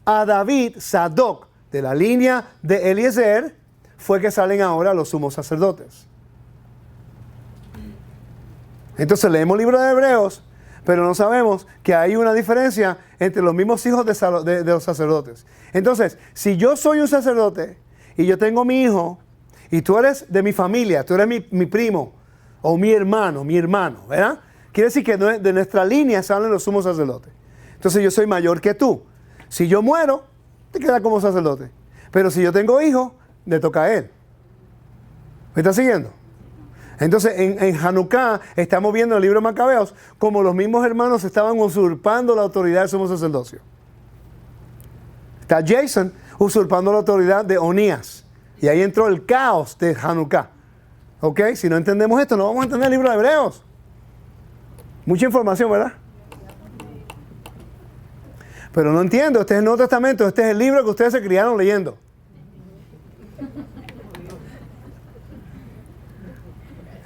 a David, Sadoc, de la línea de Eliezer, fue que salen ahora los sumos sacerdotes. Entonces leemos el libro de Hebreos, pero no sabemos que hay una diferencia entre los mismos hijos de los sacerdotes. Entonces, si yo soy un sacerdote y yo tengo mi hijo, y tú eres de mi familia, tú eres mi primo, o mi hermano, ¿verdad? Quiere decir que de nuestra línea salen los sumos sacerdotes. Entonces yo soy mayor que tú. Si yo muero, te quedas como sacerdote. Pero si yo tengo hijos, le toca a él. ¿Me estás siguiendo? Entonces en Hanukkah estamos viendo en el libro de Macabeos como los mismos hermanos estaban usurpando la autoridad del sumo sacerdocio. Está Jason usurpando la autoridad de Onías. Y ahí entró el caos de Hanukkah. ¿Ok? Si no entendemos esto, no vamos a entender el libro de Hebreos. Mucha información, ¿verdad? Pero no entiendo, este es el Nuevo Testamento, este es el libro que ustedes se criaron leyendo.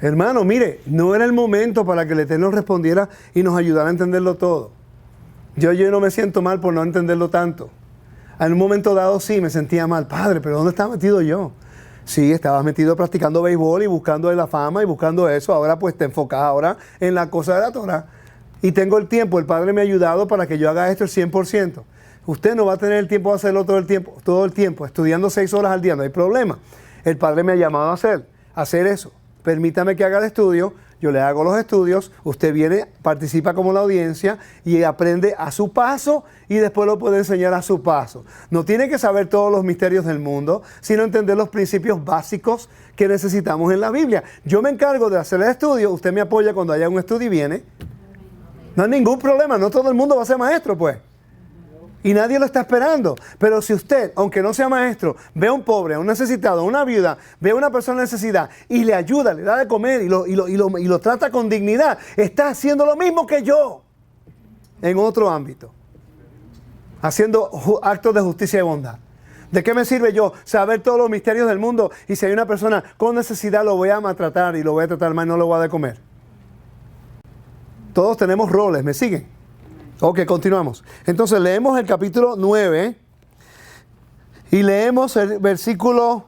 Hermano, mire, no era el momento para que el Eterno respondiera y nos ayudara a entenderlo todo. Yo no me siento mal por no entenderlo tanto. En un momento dado sí me sentía mal. Padre, pero ¿dónde estaba metido yo? Sí, estaba metido practicando béisbol y buscando de la fama y buscando eso. Ahora pues te enfocas ahora en la cosa de la Torah. Y tengo el tiempo. El Padre me ha ayudado para que yo haga esto el 100%. Usted no va a tener el tiempo de hacerlo todo el tiempo. Estudiando 6 horas al día, no hay problema. El Padre me ha llamado a hacer eso. Permítame que haga el estudio, yo le hago los estudios, usted viene, participa como la audiencia y aprende a su paso y después lo puede enseñar a su paso. No tiene que saber todos los misterios del mundo, sino entender los principios básicos que necesitamos en la Biblia. Yo me encargo de hacer el estudio, usted me apoya cuando haya un estudio y viene. No hay ningún problema, no todo el mundo va a ser maestro, pues. Y nadie lo está esperando. Pero si usted, aunque no sea maestro, ve a un pobre, a un necesitado, a una viuda, ve a una persona en necesidad y le ayuda, le da de comer y lo trata con dignidad, está haciendo lo mismo que yo en otro ámbito. Haciendo actos de justicia y bondad. ¿De qué me sirve yo saber todos los misterios del mundo y si hay una persona con necesidad lo voy a maltratar y lo voy a tratar mal y no lo voy a dar de comer? Todos tenemos roles, ¿me siguen? Ok, continuamos. Entonces leemos el capítulo 9 y leemos el versículo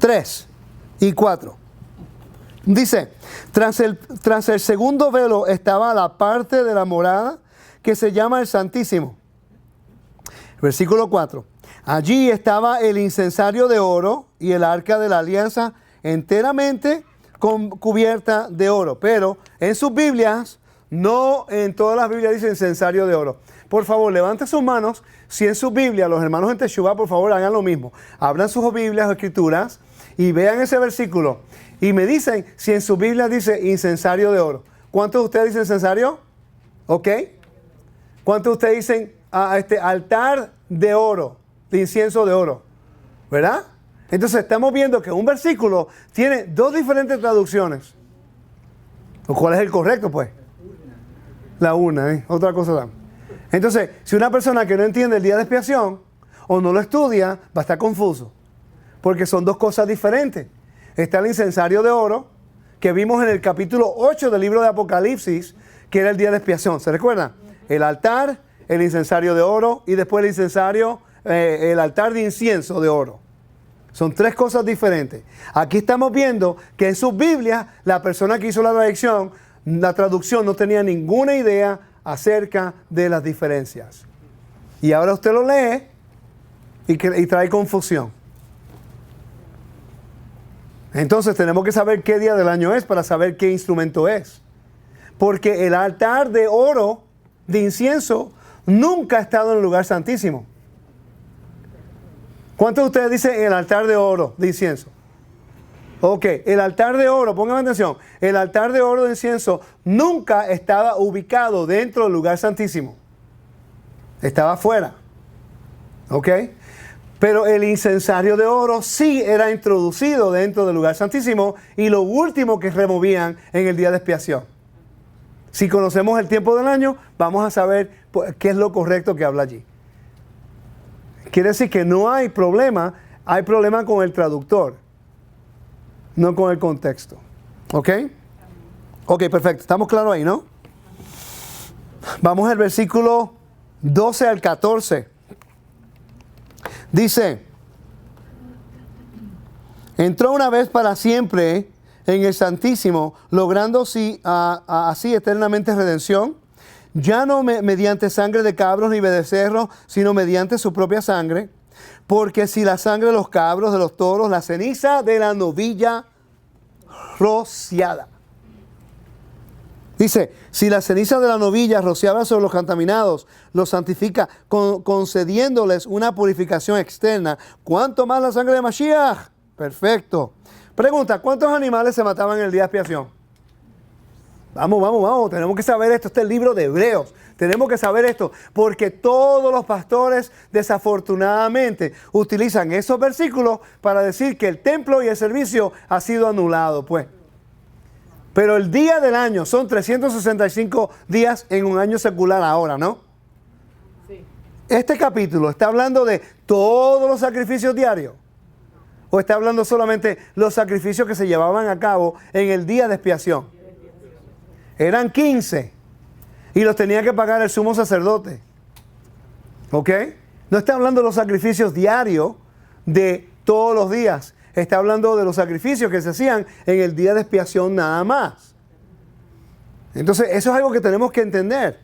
3 y 4. Dice, tras el segundo velo estaba la parte de la morada que se llama el Santísimo. Versículo 4. Allí estaba el incensario de oro y el arca de la alianza enteramente cubierta de oro, pero en sus Biblias, no en todas las Biblias dice incensario de oro. Por favor, levante sus manos, si en su Biblia, los hermanos en Teshuvah, por favor, hagan lo mismo. Abran sus Biblias o escrituras y vean ese versículo y me dicen si en su Biblia dice incensario de oro. ¿Cuántos de ustedes dicen incensario? ¿Ok? ¿Cuántos de ustedes dicen altar de oro, de incienso de oro? ¿Verdad? Entonces estamos viendo que un versículo tiene dos diferentes traducciones. ¿Cuál es el correcto, pues? La una, otra cosa da. Entonces, si una persona que no entiende el día de expiación o no lo estudia, va a estar confuso. Porque son dos cosas diferentes. Está el incensario de oro, que vimos en el capítulo 8 del libro de Apocalipsis, que era el día de expiación. ¿Se recuerdan? El altar, el incensario de oro y después el incensario, el altar de incienso de oro. Son tres cosas diferentes. Aquí estamos viendo que en sus Biblias, la persona que hizo la traducción no tenía ninguna idea acerca de las diferencias. Y ahora usted lo lee y trae confusión. Entonces tenemos que saber qué día del año es para saber qué instrumento es. Porque el altar de oro, de incienso, nunca ha estado en el lugar santísimo. ¿Cuántos de ustedes dicen el altar de oro de incienso? Ok, el altar de oro, pónganme atención, el altar de oro de incienso nunca estaba ubicado dentro del lugar santísimo. Estaba afuera. Ok, pero el incensario de oro sí era introducido dentro del lugar santísimo y lo último que removían en el día de expiación. Si conocemos el tiempo del año, vamos a saber qué es lo correcto que habla allí. Quiere decir que no hay problema con el traductor, no con el contexto. ¿Ok? Ok, perfecto. ¿Estamos claros ahí, no? Vamos al versículo 12 al 14. Dice, entró una vez para siempre en el Santísimo, logrando así eternamente redención, ya no mediante sangre de cabros ni de becerros, sino mediante su propia sangre, porque si la sangre de los cabros, de los toros, la ceniza de la novilla rociada. Dice, si la ceniza de la novilla rociada sobre los contaminados los santifica, concediéndoles una purificación externa, ¿cuánto más la sangre de Mashiach? Perfecto. Pregunta, ¿cuántos animales se mataban en el día de expiación? Vamos, tenemos que saber esto. Este es el libro de Hebreos. Tenemos que saber esto, porque todos los pastores desafortunadamente utilizan esos versículos para decir que el templo y el servicio ha sido anulado, pues. Pero el día del año son 365 días en un año secular ahora, ¿no? Sí. Este capítulo está hablando de todos los sacrificios diarios. ¿O está hablando solamente los sacrificios que se llevaban a cabo en el día de expiación? Eran 15. Y los tenía que pagar el sumo sacerdote. ¿Ok? No está hablando de los sacrificios diarios de todos los días. Está hablando de los sacrificios que se hacían en el día de expiación nada más. Entonces, eso es algo que tenemos que entender.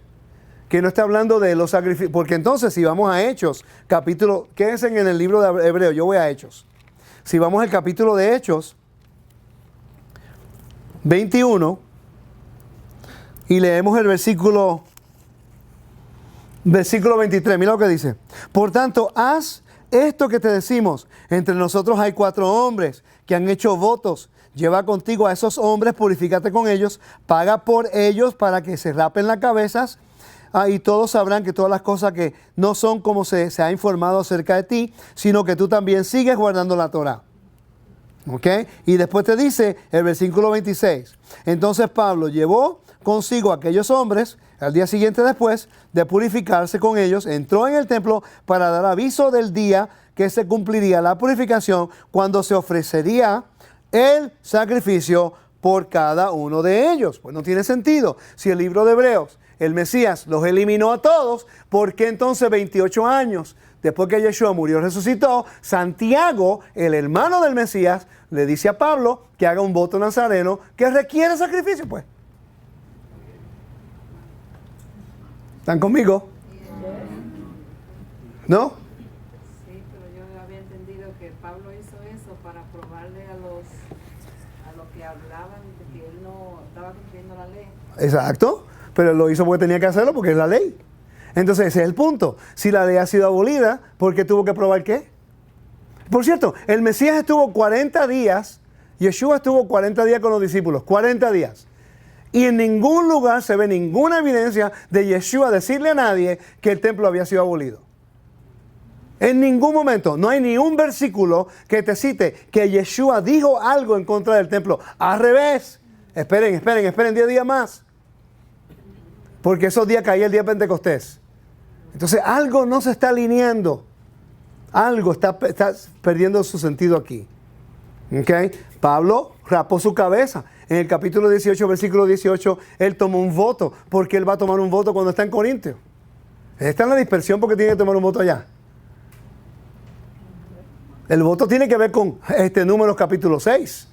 Que no está hablando de los sacrificios. Porque entonces, si vamos a Hechos, capítulo, quédense en el libro de Hebreo, yo voy a Hechos. Si vamos al capítulo de Hechos 21 y leemos el versículo 23, mira lo que dice. Por tanto, haz esto que te decimos. Entre nosotros hay 4 hombres que han hecho votos. Lleva contigo a esos hombres, purifícate con ellos, paga por ellos para que se rapen las cabezas. Y todos sabrán que todas las cosas que no son como se ha informado acerca de ti, sino que tú también sigues guardando la Torá. ¿Ok? Y después te dice el versículo 26. Entonces Pablo llevó consigo a aquellos hombres, al día siguiente después de purificarse con ellos, entró en el templo para dar aviso del día que se cumpliría la purificación, cuando se ofrecería el sacrificio por cada uno de ellos. Pues no tiene sentido. Si el libro de Hebreos, el Mesías los eliminó a todos, ¿por qué entonces 28 años después que Yeshua murió y resucitó, Santiago, el hermano del Mesías, le dice a Pablo que haga un voto nazareno que requiere sacrificio? Pues, ¿están conmigo? ¿No? Sí, pero yo había entendido que Pablo hizo eso para probarle a los que hablaban de que él no estaba cumpliendo la ley. Exacto, pero él lo hizo porque tenía que hacerlo, porque es la ley. Entonces ese es el punto. Si la ley ha sido abolida, ¿por qué tuvo que probar qué? Por cierto, el Mesías estuvo 40 días, Yeshua estuvo 40 días con los discípulos, 40 días. Y en ningún lugar se ve ninguna evidencia de Yeshua decirle a nadie que el templo había sido abolido. En ningún momento, no hay ni un versículo que te cite que Yeshua dijo algo en contra del templo. Al revés. Esperen 10 días más. Porque esos días caía el día de Pentecostés. Entonces algo no se está alineando. Algo está perdiendo su sentido aquí. ¿Okay? Pablo rapó su cabeza. En el capítulo 18, versículo 18, él tomó un voto. ¿Por qué él va a tomar un voto cuando está en Corintio? Él está en la dispersión porque tiene que tomar un voto allá. El voto tiene que ver con Números capítulo 6.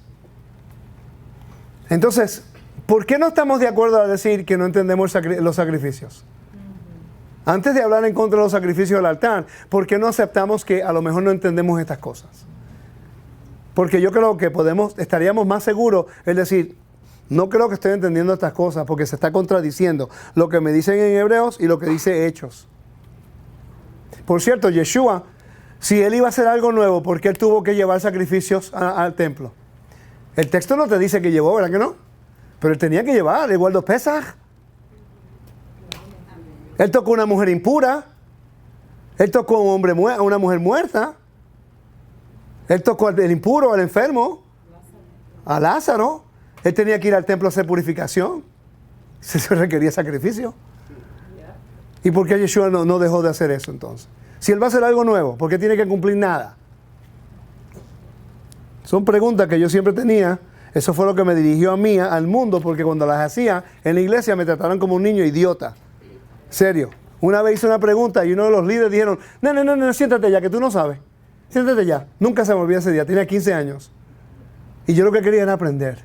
Entonces, ¿por qué no estamos de acuerdo a decir que no entendemos los sacrificios? Antes de hablar en contra de los sacrificios del altar, ¿por qué no aceptamos que a lo mejor no entendemos estas cosas? Porque yo creo que estaríamos más seguros, es decir, no creo que estoy entendiendo estas cosas porque se está contradiciendo lo que me dicen en Hebreos y lo que dice Hechos. Por cierto, Yeshua Si él iba a hacer algo nuevo, ¿por qué él tuvo que llevar sacrificios al templo? El texto no te dice que llevó, ¿verdad que no? Pero él tenía que llevar, igual los Pesaj. Él tocó a una mujer impura. Él tocó a una mujer muerta. Él tocó al impuro, al enfermo, a Lázaro. Él tenía que ir al templo a hacer purificación. Se requería sacrificio. ¿Y por qué Yeshua no dejó de hacer eso entonces? Si él va a hacer algo nuevo, ¿por qué tiene que cumplir nada? Son preguntas que yo siempre tenía. Eso fue lo que me dirigió a mí, al mundo, porque cuando las hacía en la iglesia me trataron como un niño idiota. Serio. Una vez hice una pregunta y uno de los líderes dijeron, no, siéntate ya, que tú no sabes. Siéntate ya. Nunca se me olvidó ese día, tenía 15 años. Y yo lo que quería era aprender.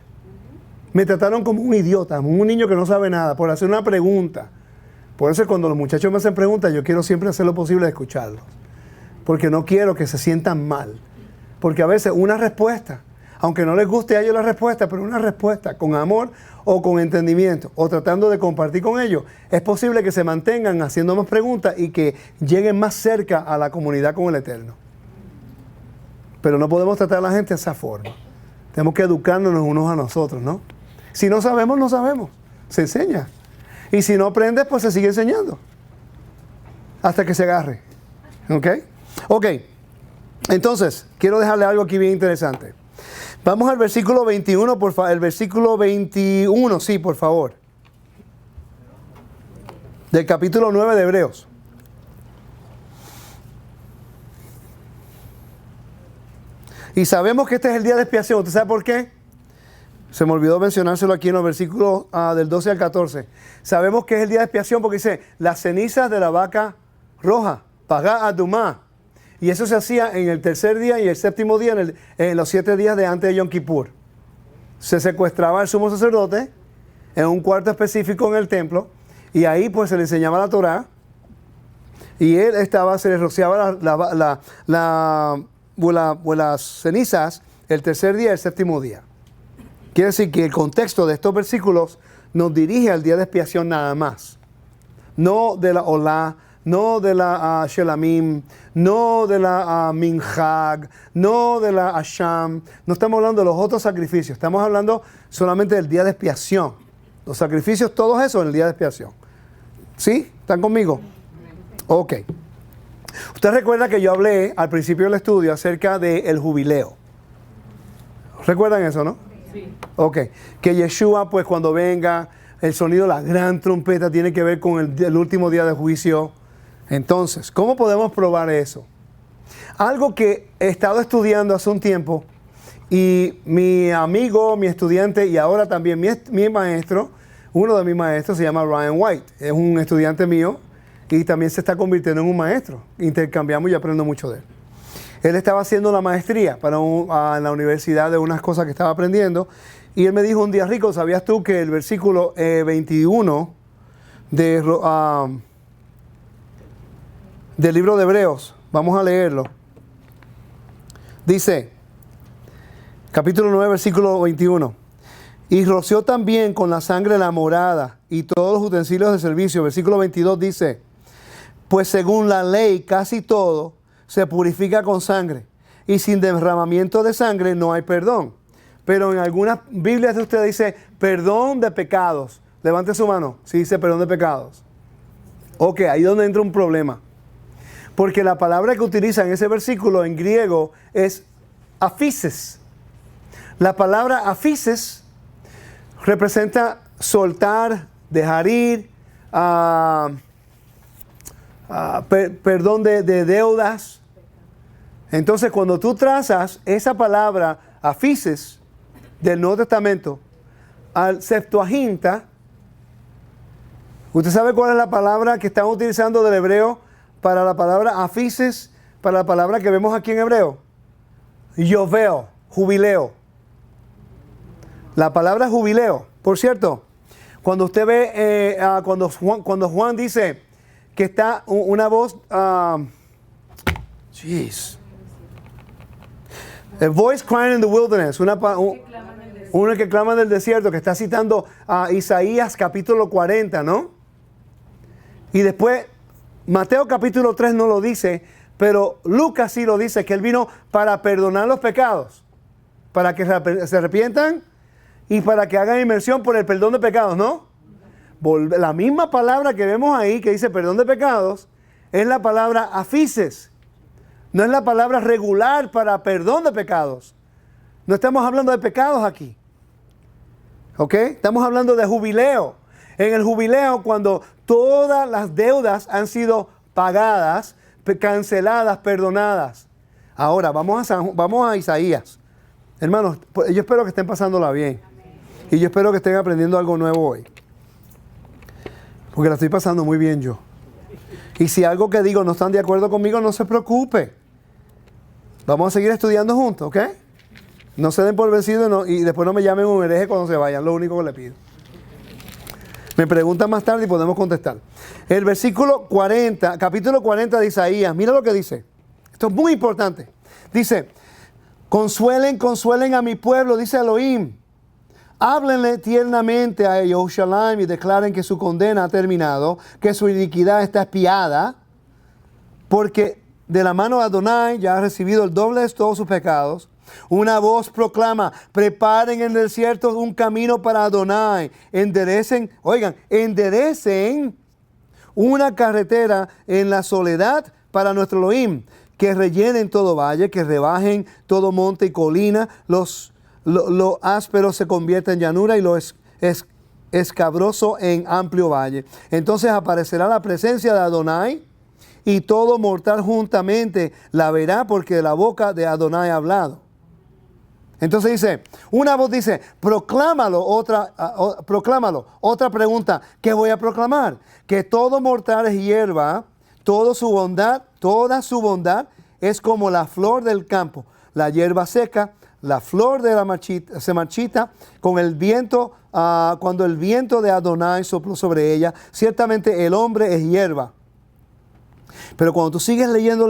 Me trataron como un idiota, como un niño que no sabe nada, por hacer una pregunta. Por eso cuando los muchachos me hacen preguntas, yo quiero siempre hacer lo posible de escucharlos. Porque no quiero que se sientan mal. Porque a veces una respuesta, aunque no les guste a ellos la respuesta, pero una respuesta con amor o con entendimiento, o tratando de compartir con ellos, es posible que se mantengan haciendo más preguntas y que lleguen más cerca a la comunidad con el Eterno. Pero no podemos tratar a la gente de esa forma. Tenemos que educarnos unos a nosotros, ¿no? Si no sabemos, no sabemos. Se enseña. Y si no aprendes, pues se sigue enseñando. Hasta que se agarre. ¿Ok? Ok. Entonces, quiero dejarle algo aquí bien interesante. Vamos al versículo 21, por favor. El versículo 21, sí, por favor. Del capítulo 9 de Hebreos. Y sabemos que este es el día de expiación. ¿Usted sabe por qué? Se me olvidó mencionárselo aquí en los versículos del 12 al 14. Sabemos que es el día de expiación porque dice, las cenizas de la vaca roja, pagá adumá. Y eso se hacía en el tercer día y el séptimo día, en los 7 días de antes de Yom Kippur. Se secuestraba al sumo sacerdote en un cuarto específico en el templo y ahí pues se le enseñaba la Torá y él se le rociaba las cenizas el tercer día y el séptimo día. Quiere decir que el contexto de estos versículos nos dirige al día de expiación nada más. No de la Olá, no de la Shelamim, no de la Minhag, no de la Asham. No estamos hablando de los otros sacrificios, estamos hablando solamente del día de expiación. Los sacrificios, todos esos en el día de expiación. ¿Sí? ¿Están conmigo? Ok. Usted recuerda que yo hablé al principio del estudio acerca del jubileo. ¿Recuerdan eso, no? Sí. Ok. Que Yeshua, pues cuando venga, el sonido de la gran trompeta tiene que ver con el último día de juicio. Entonces, ¿cómo podemos probar eso? Algo que he estado estudiando hace un tiempo y mi amigo, mi estudiante y ahora también mi maestro, uno de mis maestros se llama Ryan White. Es un estudiante mío y también se está convirtiendo en un maestro. Intercambiamos y aprendo mucho de él. Él estaba haciendo la maestría en la universidad de unas cosas que estaba aprendiendo y él me dijo un día, Rico, ¿sabías tú que el versículo 21 del libro de Hebreos, vamos a leerlo, dice, capítulo 9, versículo 21, y roció también con la sangre la morada y todos los utensilios de servicio. Versículo 22 dice, pues según la ley casi todo se purifica con sangre, y sin derramamiento de sangre no hay perdón. Pero en algunas Biblias de ustedes dice perdón de pecados. Levante su mano si dice perdón de pecados. Ok, ahí es donde entra un problema. Porque la palabra que utiliza en ese versículo en griego es aphises. La palabra aphises representa soltar, dejar ir, perdón de deudas. Entonces, cuando tú trazas esa palabra aphises del Nuevo Testamento al Septuaginta, ¿usted sabe cuál es la palabra que están utilizando del hebreo para la palabra aphises, para la palabra que vemos aquí en hebreo? Yovel, jubileo. La palabra jubileo, por cierto, cuando usted ve, cuando Juan dice que está una voz, a voice crying in the wilderness, una que clama en el desierto, que está citando a Isaías capítulo 40, ¿no? Y después, Mateo capítulo 3 no lo dice, pero Lucas sí lo dice, que Él vino para perdonar los pecados, para que se arrepientan y para que hagan inmersión por el perdón de pecados, ¿no? La misma palabra que vemos ahí, que dice perdón de pecados, es la palabra afices. No es la palabra regular para perdón de pecados. No estamos hablando de pecados aquí. ¿Ok? Estamos hablando de jubileo. En el jubileo, cuando todas las deudas han sido pagadas, canceladas, perdonadas. Ahora, vamos a Isaías. Hermanos, yo espero que estén pasándola bien. Y yo espero que estén aprendiendo algo nuevo hoy. Porque la estoy pasando muy bien yo. Y si algo que digo no están de acuerdo conmigo, no se preocupe. Vamos a seguir estudiando juntos, ¿ok? No se den por vencidos y después no me llamen un hereje cuando se vayan, lo único que le pido. Me preguntan más tarde y podemos contestar. El versículo 40, capítulo 40 de Isaías, mira lo que dice. Esto es muy importante. Dice, consuelen, consuelen a mi pueblo, dice Elohim. Háblenle tiernamente a Yerushalayim y declaren que su condena ha terminado, que su iniquidad está expiada, porque de la mano de Adonai ya ha recibido el doble de todos sus pecados. Una voz proclama, preparen en el desierto un camino para Adonai. Enderecen una carretera en la soledad para nuestro Elohim. Que rellenen todo valle, que rebajen todo monte y colina. Lo áspero se convierte en llanura y lo escabroso en amplio valle. Entonces aparecerá la presencia de Adonai y todo mortal juntamente la verá porque de la boca de Adonai ha hablado. Entonces dice, una voz dice, proclámalo. Otra pregunta, ¿qué voy a proclamar? Que todo mortal es hierba, toda su bondad es como la flor del campo. La hierba seca, la flor de se marchita con el viento, cuando el viento de Adonai sopló sobre ella. Ciertamente el hombre es hierba. Pero cuando tú sigues leyendo,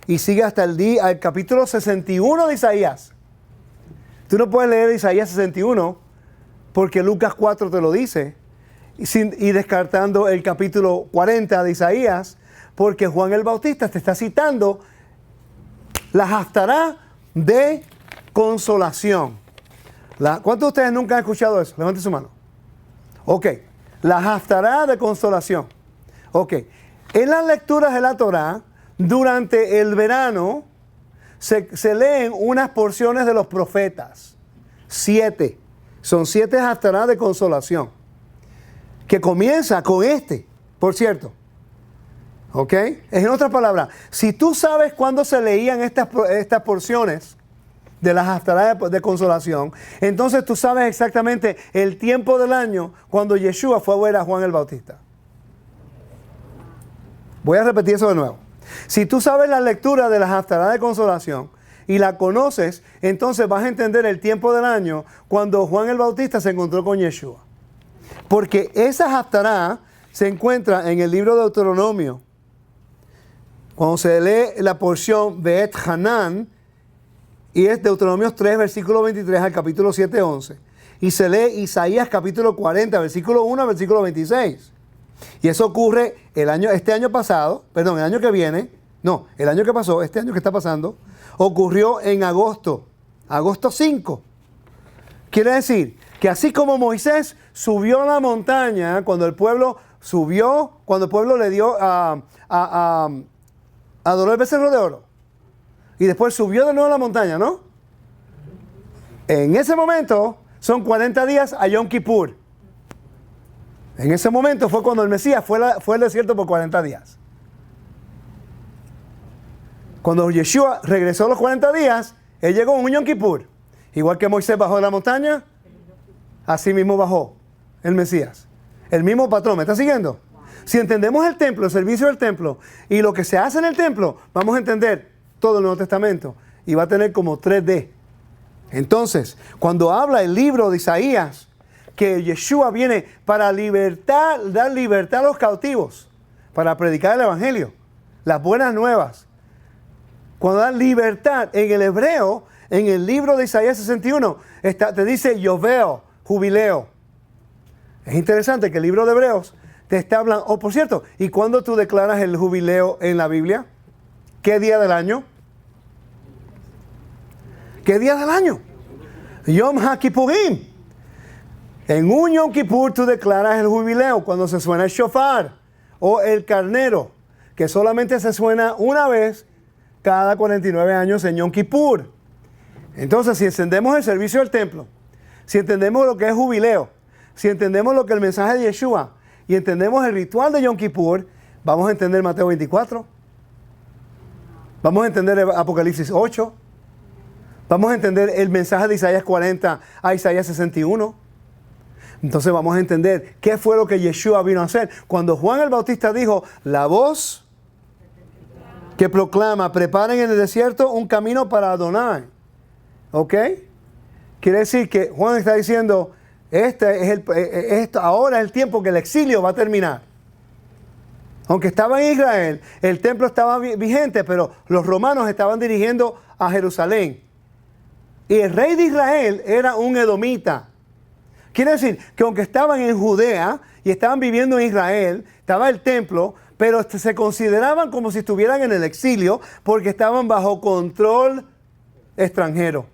y sigue hasta el capítulo 61 de Isaías. Tú no puedes leer Isaías 61 porque Lucas 4 te lo dice. Y descartando el capítulo 40 de Isaías porque Juan el Bautista te está citando la haftará de consolación. ¿Cuántos de ustedes nunca han escuchado eso? Levanten su mano. Ok. La haftará de consolación. Ok. En las lecturas de la Torá, durante el verano, se leen unas porciones de los profetas. 7. Son 7 haftará de consolación. Que comienza con por cierto. ¿Ok? En otras palabras, si tú sabes cuándo se leían estas porciones de las haftará de consolación, entonces tú sabes exactamente el tiempo del año cuando Yeshua fue a ver a Juan el Bautista. Voy a repetir eso de nuevo. Si tú sabes la lectura de las haftará de consolación y la conoces, entonces vas a entender el tiempo del año cuando Juan el Bautista se encontró con Yeshua. Porque esa haftará se encuentra en el libro de Deuteronomio. Cuando se lee la porción de Et Hanan, y es Deuteronomio 3, versículo 23 al capítulo 7, 11. Y se lee Isaías capítulo 40, versículo 1 al versículo 26. Y eso ocurre el año que pasó, este año que está pasando, ocurrió en agosto 5. Quiere decir que así como Moisés subió a la montaña, cuando el pueblo le dio adoró el becerro de oro, y después subió de nuevo a la montaña, ¿no? En ese momento son 40 días a Yom Kippur. En ese momento fue cuando el Mesías fue al desierto por 40 días. Cuando Yeshua regresó a los 40 días, él llegó a un Yom Kippur. Igual que Moisés bajó de la montaña, así mismo bajó el Mesías. El mismo patrón, ¿me está siguiendo? Si entendemos el templo, el servicio del templo y lo que se hace en el templo, vamos a entender todo el Nuevo Testamento y va a tener como 3D. Entonces, cuando habla el libro de Isaías, que Yeshua viene para dar libertad a los cautivos, para predicar el Evangelio, las buenas nuevas. Cuando da libertad en el hebreo, en el libro de Isaías 61, te dice Yoveo, jubileo. Es interesante que el libro de Hebreos te está hablando. Oh, por cierto, ¿y cuándo tú declaras el jubileo en la Biblia? ¿Qué día del año? ¿Qué día del año? Yom HaKippurim. En un Yom Kippur tú declaras el jubileo cuando se suena el shofar o el carnero, que solamente se suena una vez cada 49 años en Yom Kippur. Entonces, si encendemos el servicio del templo, si entendemos lo que es jubileo, si entendemos lo que es el mensaje de Yeshua y entendemos el ritual de Yom Kippur, vamos a entender Mateo 24, vamos a entender Apocalipsis 8, vamos a entender el mensaje de Isaías 40 a Isaías 61. Entonces vamos a entender qué fue lo que Yeshua vino a hacer. Cuando Juan el Bautista dijo, la voz que proclama, preparen en el desierto un camino para Adonai. ¿Ok? Quiere decir que Juan está diciendo, ahora es el tiempo que el exilio va a terminar. Aunque estaba en Israel, el templo estaba vigente, pero los romanos estaban dirigiendo a Jerusalén. Y el rey de Israel era un edomita. Quiere decir que aunque estaban en Judea y estaban viviendo en Israel, estaba el templo, pero se consideraban como si estuvieran en el exilio porque estaban bajo control extranjero.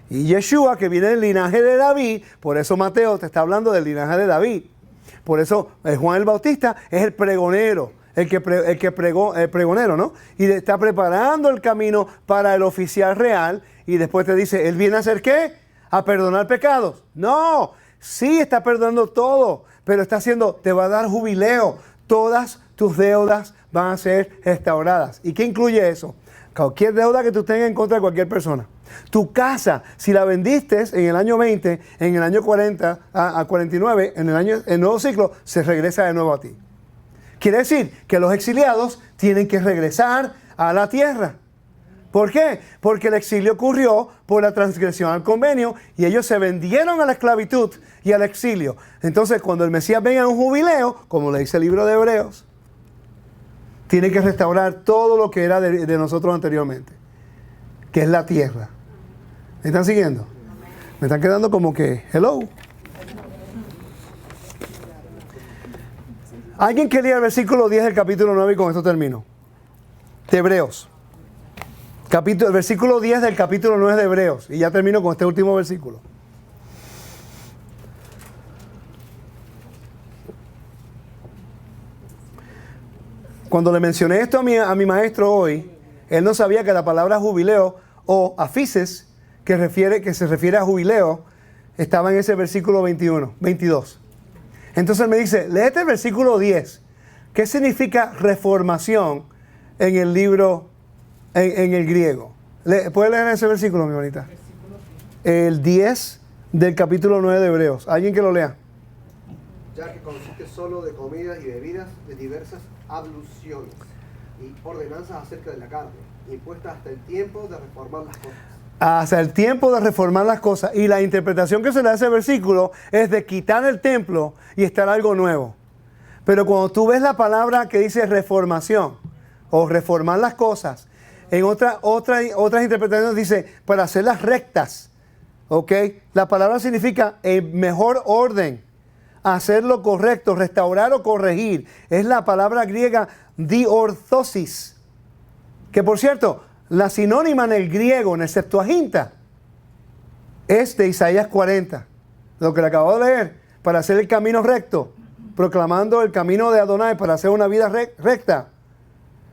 Y Yeshua, que viene del linaje de David, por eso Mateo te está hablando del linaje de David. Por eso Juan el Bautista es el pregonero, el pregonero, ¿no? Y le está preparando el camino para el oficial real y después te dice, ¿él viene a hacer qué? ¿A perdonar pecados? No, sí está perdonando todo, pero está haciendo, te va a dar jubileo. Todas tus deudas van a ser restauradas. ¿Y qué incluye eso? Cualquier deuda que tú tengas en contra de cualquier persona. Tu casa, si la vendiste en el año 20, en el año 40 a 49, en el nuevo ciclo, se regresa de nuevo a ti. Quiere decir que los exiliados tienen que regresar a la tierra. ¿Por qué? Porque el exilio ocurrió por la transgresión al convenio y ellos se vendieron a la esclavitud y al exilio. Entonces, cuando el Mesías venga a un jubileo, como le dice el libro de Hebreos, tiene que restaurar todo lo que era de nosotros anteriormente, que es la tierra. ¿Me están siguiendo? Me están quedando como que, hello. ¿Alguien que lea el versículo 10 del capítulo 9 y con esto termino? De Hebreos. El versículo 10 del capítulo 9 de Hebreos. Y ya termino con este último versículo. Cuando le mencioné esto a mi maestro hoy, él no sabía que la palabra jubileo o afices, que se refiere a jubileo, estaba en ese versículo 22. Entonces él me dice, léete el versículo 10. ¿Qué significa reformación en el libro, en el griego? ¿Puedes leer ese versículo, mi bonita? El 10 del capítulo 9 de Hebreos. ¿Alguien que lo lea? Ya que consiste solo de comidas y bebidas de diversas abluciones y ordenanzas acerca de la carne, impuestas hasta el tiempo de reformar las cosas. Hasta el tiempo de reformar las cosas. Y la interpretación que se le hace al versículo es de quitar el templo y estar algo nuevo. Pero cuando tú ves la palabra que dice reformación o reformar las cosas, en otras interpretaciones dice para hacerlas rectas. ¿Ok? La palabra significa en mejor orden, hacer lo correcto, restaurar o corregir. Es la palabra griega diorthosis. Que por cierto, la sinónima en el griego, en el Septuaginta, es de Isaías 40. Lo que le acabo de leer. Para hacer el camino recto. Proclamando el camino de Adonai para hacer una vida recta.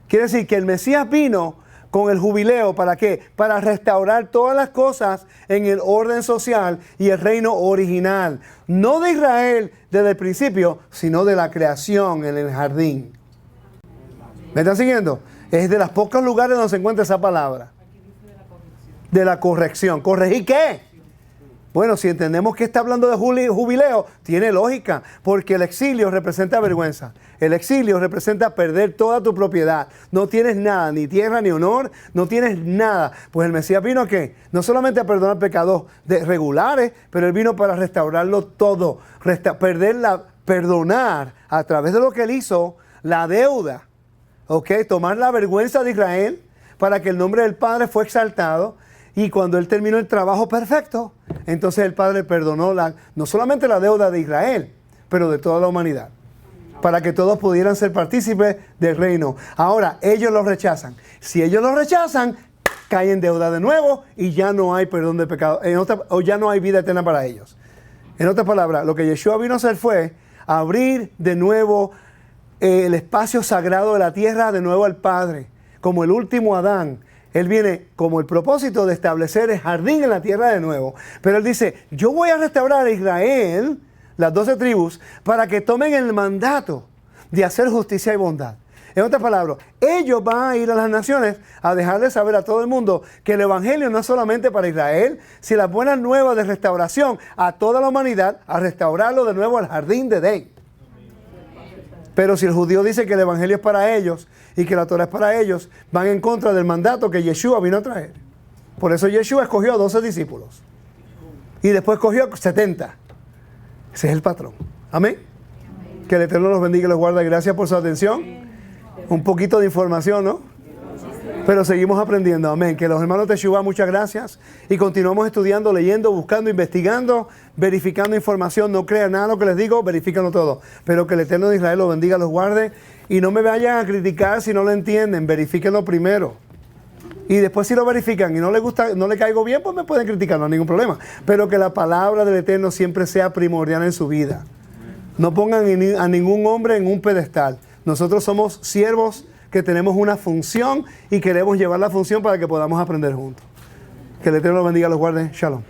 Quiere decir que el Mesías vino con el jubileo. ¿Para qué? Para restaurar todas las cosas en el orden social y el reino original. No de Israel desde el principio, sino de la creación en el jardín. ¿Me están siguiendo? Es de los pocos lugares donde se encuentra esa palabra. De la corrección. ¿Corregir qué? Bueno, si entendemos que está hablando de jubileo, tiene lógica, porque el exilio representa vergüenza. El exilio representa perder toda tu propiedad. No tienes nada, ni tierra, ni honor, no tienes nada. Pues el Mesías vino a ¿qué? No solamente a perdonar pecados regulares, pero Él vino para restaurarlo todo. Perdonar a través de lo que Él hizo, la deuda. ¿Ok? Tomar la vergüenza de Israel para que el nombre del Padre fue exaltado. Y cuando Él terminó el trabajo perfecto, entonces el Padre perdonó no solamente la deuda de Israel, pero de toda la humanidad. para que todos pudieran ser partícipes del reino. Ahora, ellos lo rechazan. Si ellos lo rechazan, caen en deuda de nuevo y ya no hay perdón de pecado, o ya no hay vida eterna para ellos. En otras palabras, lo que Yeshua vino a hacer fue abrir de nuevo el espacio sagrado de la tierra de nuevo al Padre, como el último Adán. Él viene como el propósito de establecer el jardín en la tierra de nuevo. Pero él dice, yo voy a restaurar a Israel, las 12 tribus, para que tomen el mandato de hacer justicia y bondad. En otras palabras, ellos van a ir a las naciones a dejarle saber a todo el mundo que el evangelio no es solamente para Israel, sino las buenas nuevas de restauración a toda la humanidad, a restaurarlo de nuevo al jardín de Edén. Pero si el judío dice que el evangelio es para ellos y que la Torah es para ellos, van en contra del mandato que Yeshua vino a traer. Por eso Yeshua escogió 12 discípulos y después escogió 70. Ese es el patrón. Amén. Que el Eterno los bendiga y los guarde. Gracias por su atención. Un poquito de información, ¿no? Pero seguimos aprendiendo. Amén. Que los hermanos de Teshuvah, muchas gracias. Y continuamos estudiando, leyendo, buscando, investigando, verificando información. No crean nada lo que les digo, verifícanlo todo. Pero que el Eterno de Israel los bendiga, los guarde. Y no me vayan a criticar si no lo entienden. Verifíquenlo primero. Y después si lo verifican y no les gusta, no le caigo bien, pues me pueden criticar, no hay ningún problema. Pero que la palabra del Eterno siempre sea primordial en su vida. No pongan a ningún hombre en un pedestal. Nosotros somos siervos que tenemos una función y queremos llevar la función para que podamos aprender juntos. Que el Eterno los bendiga, los guarde. Shalom.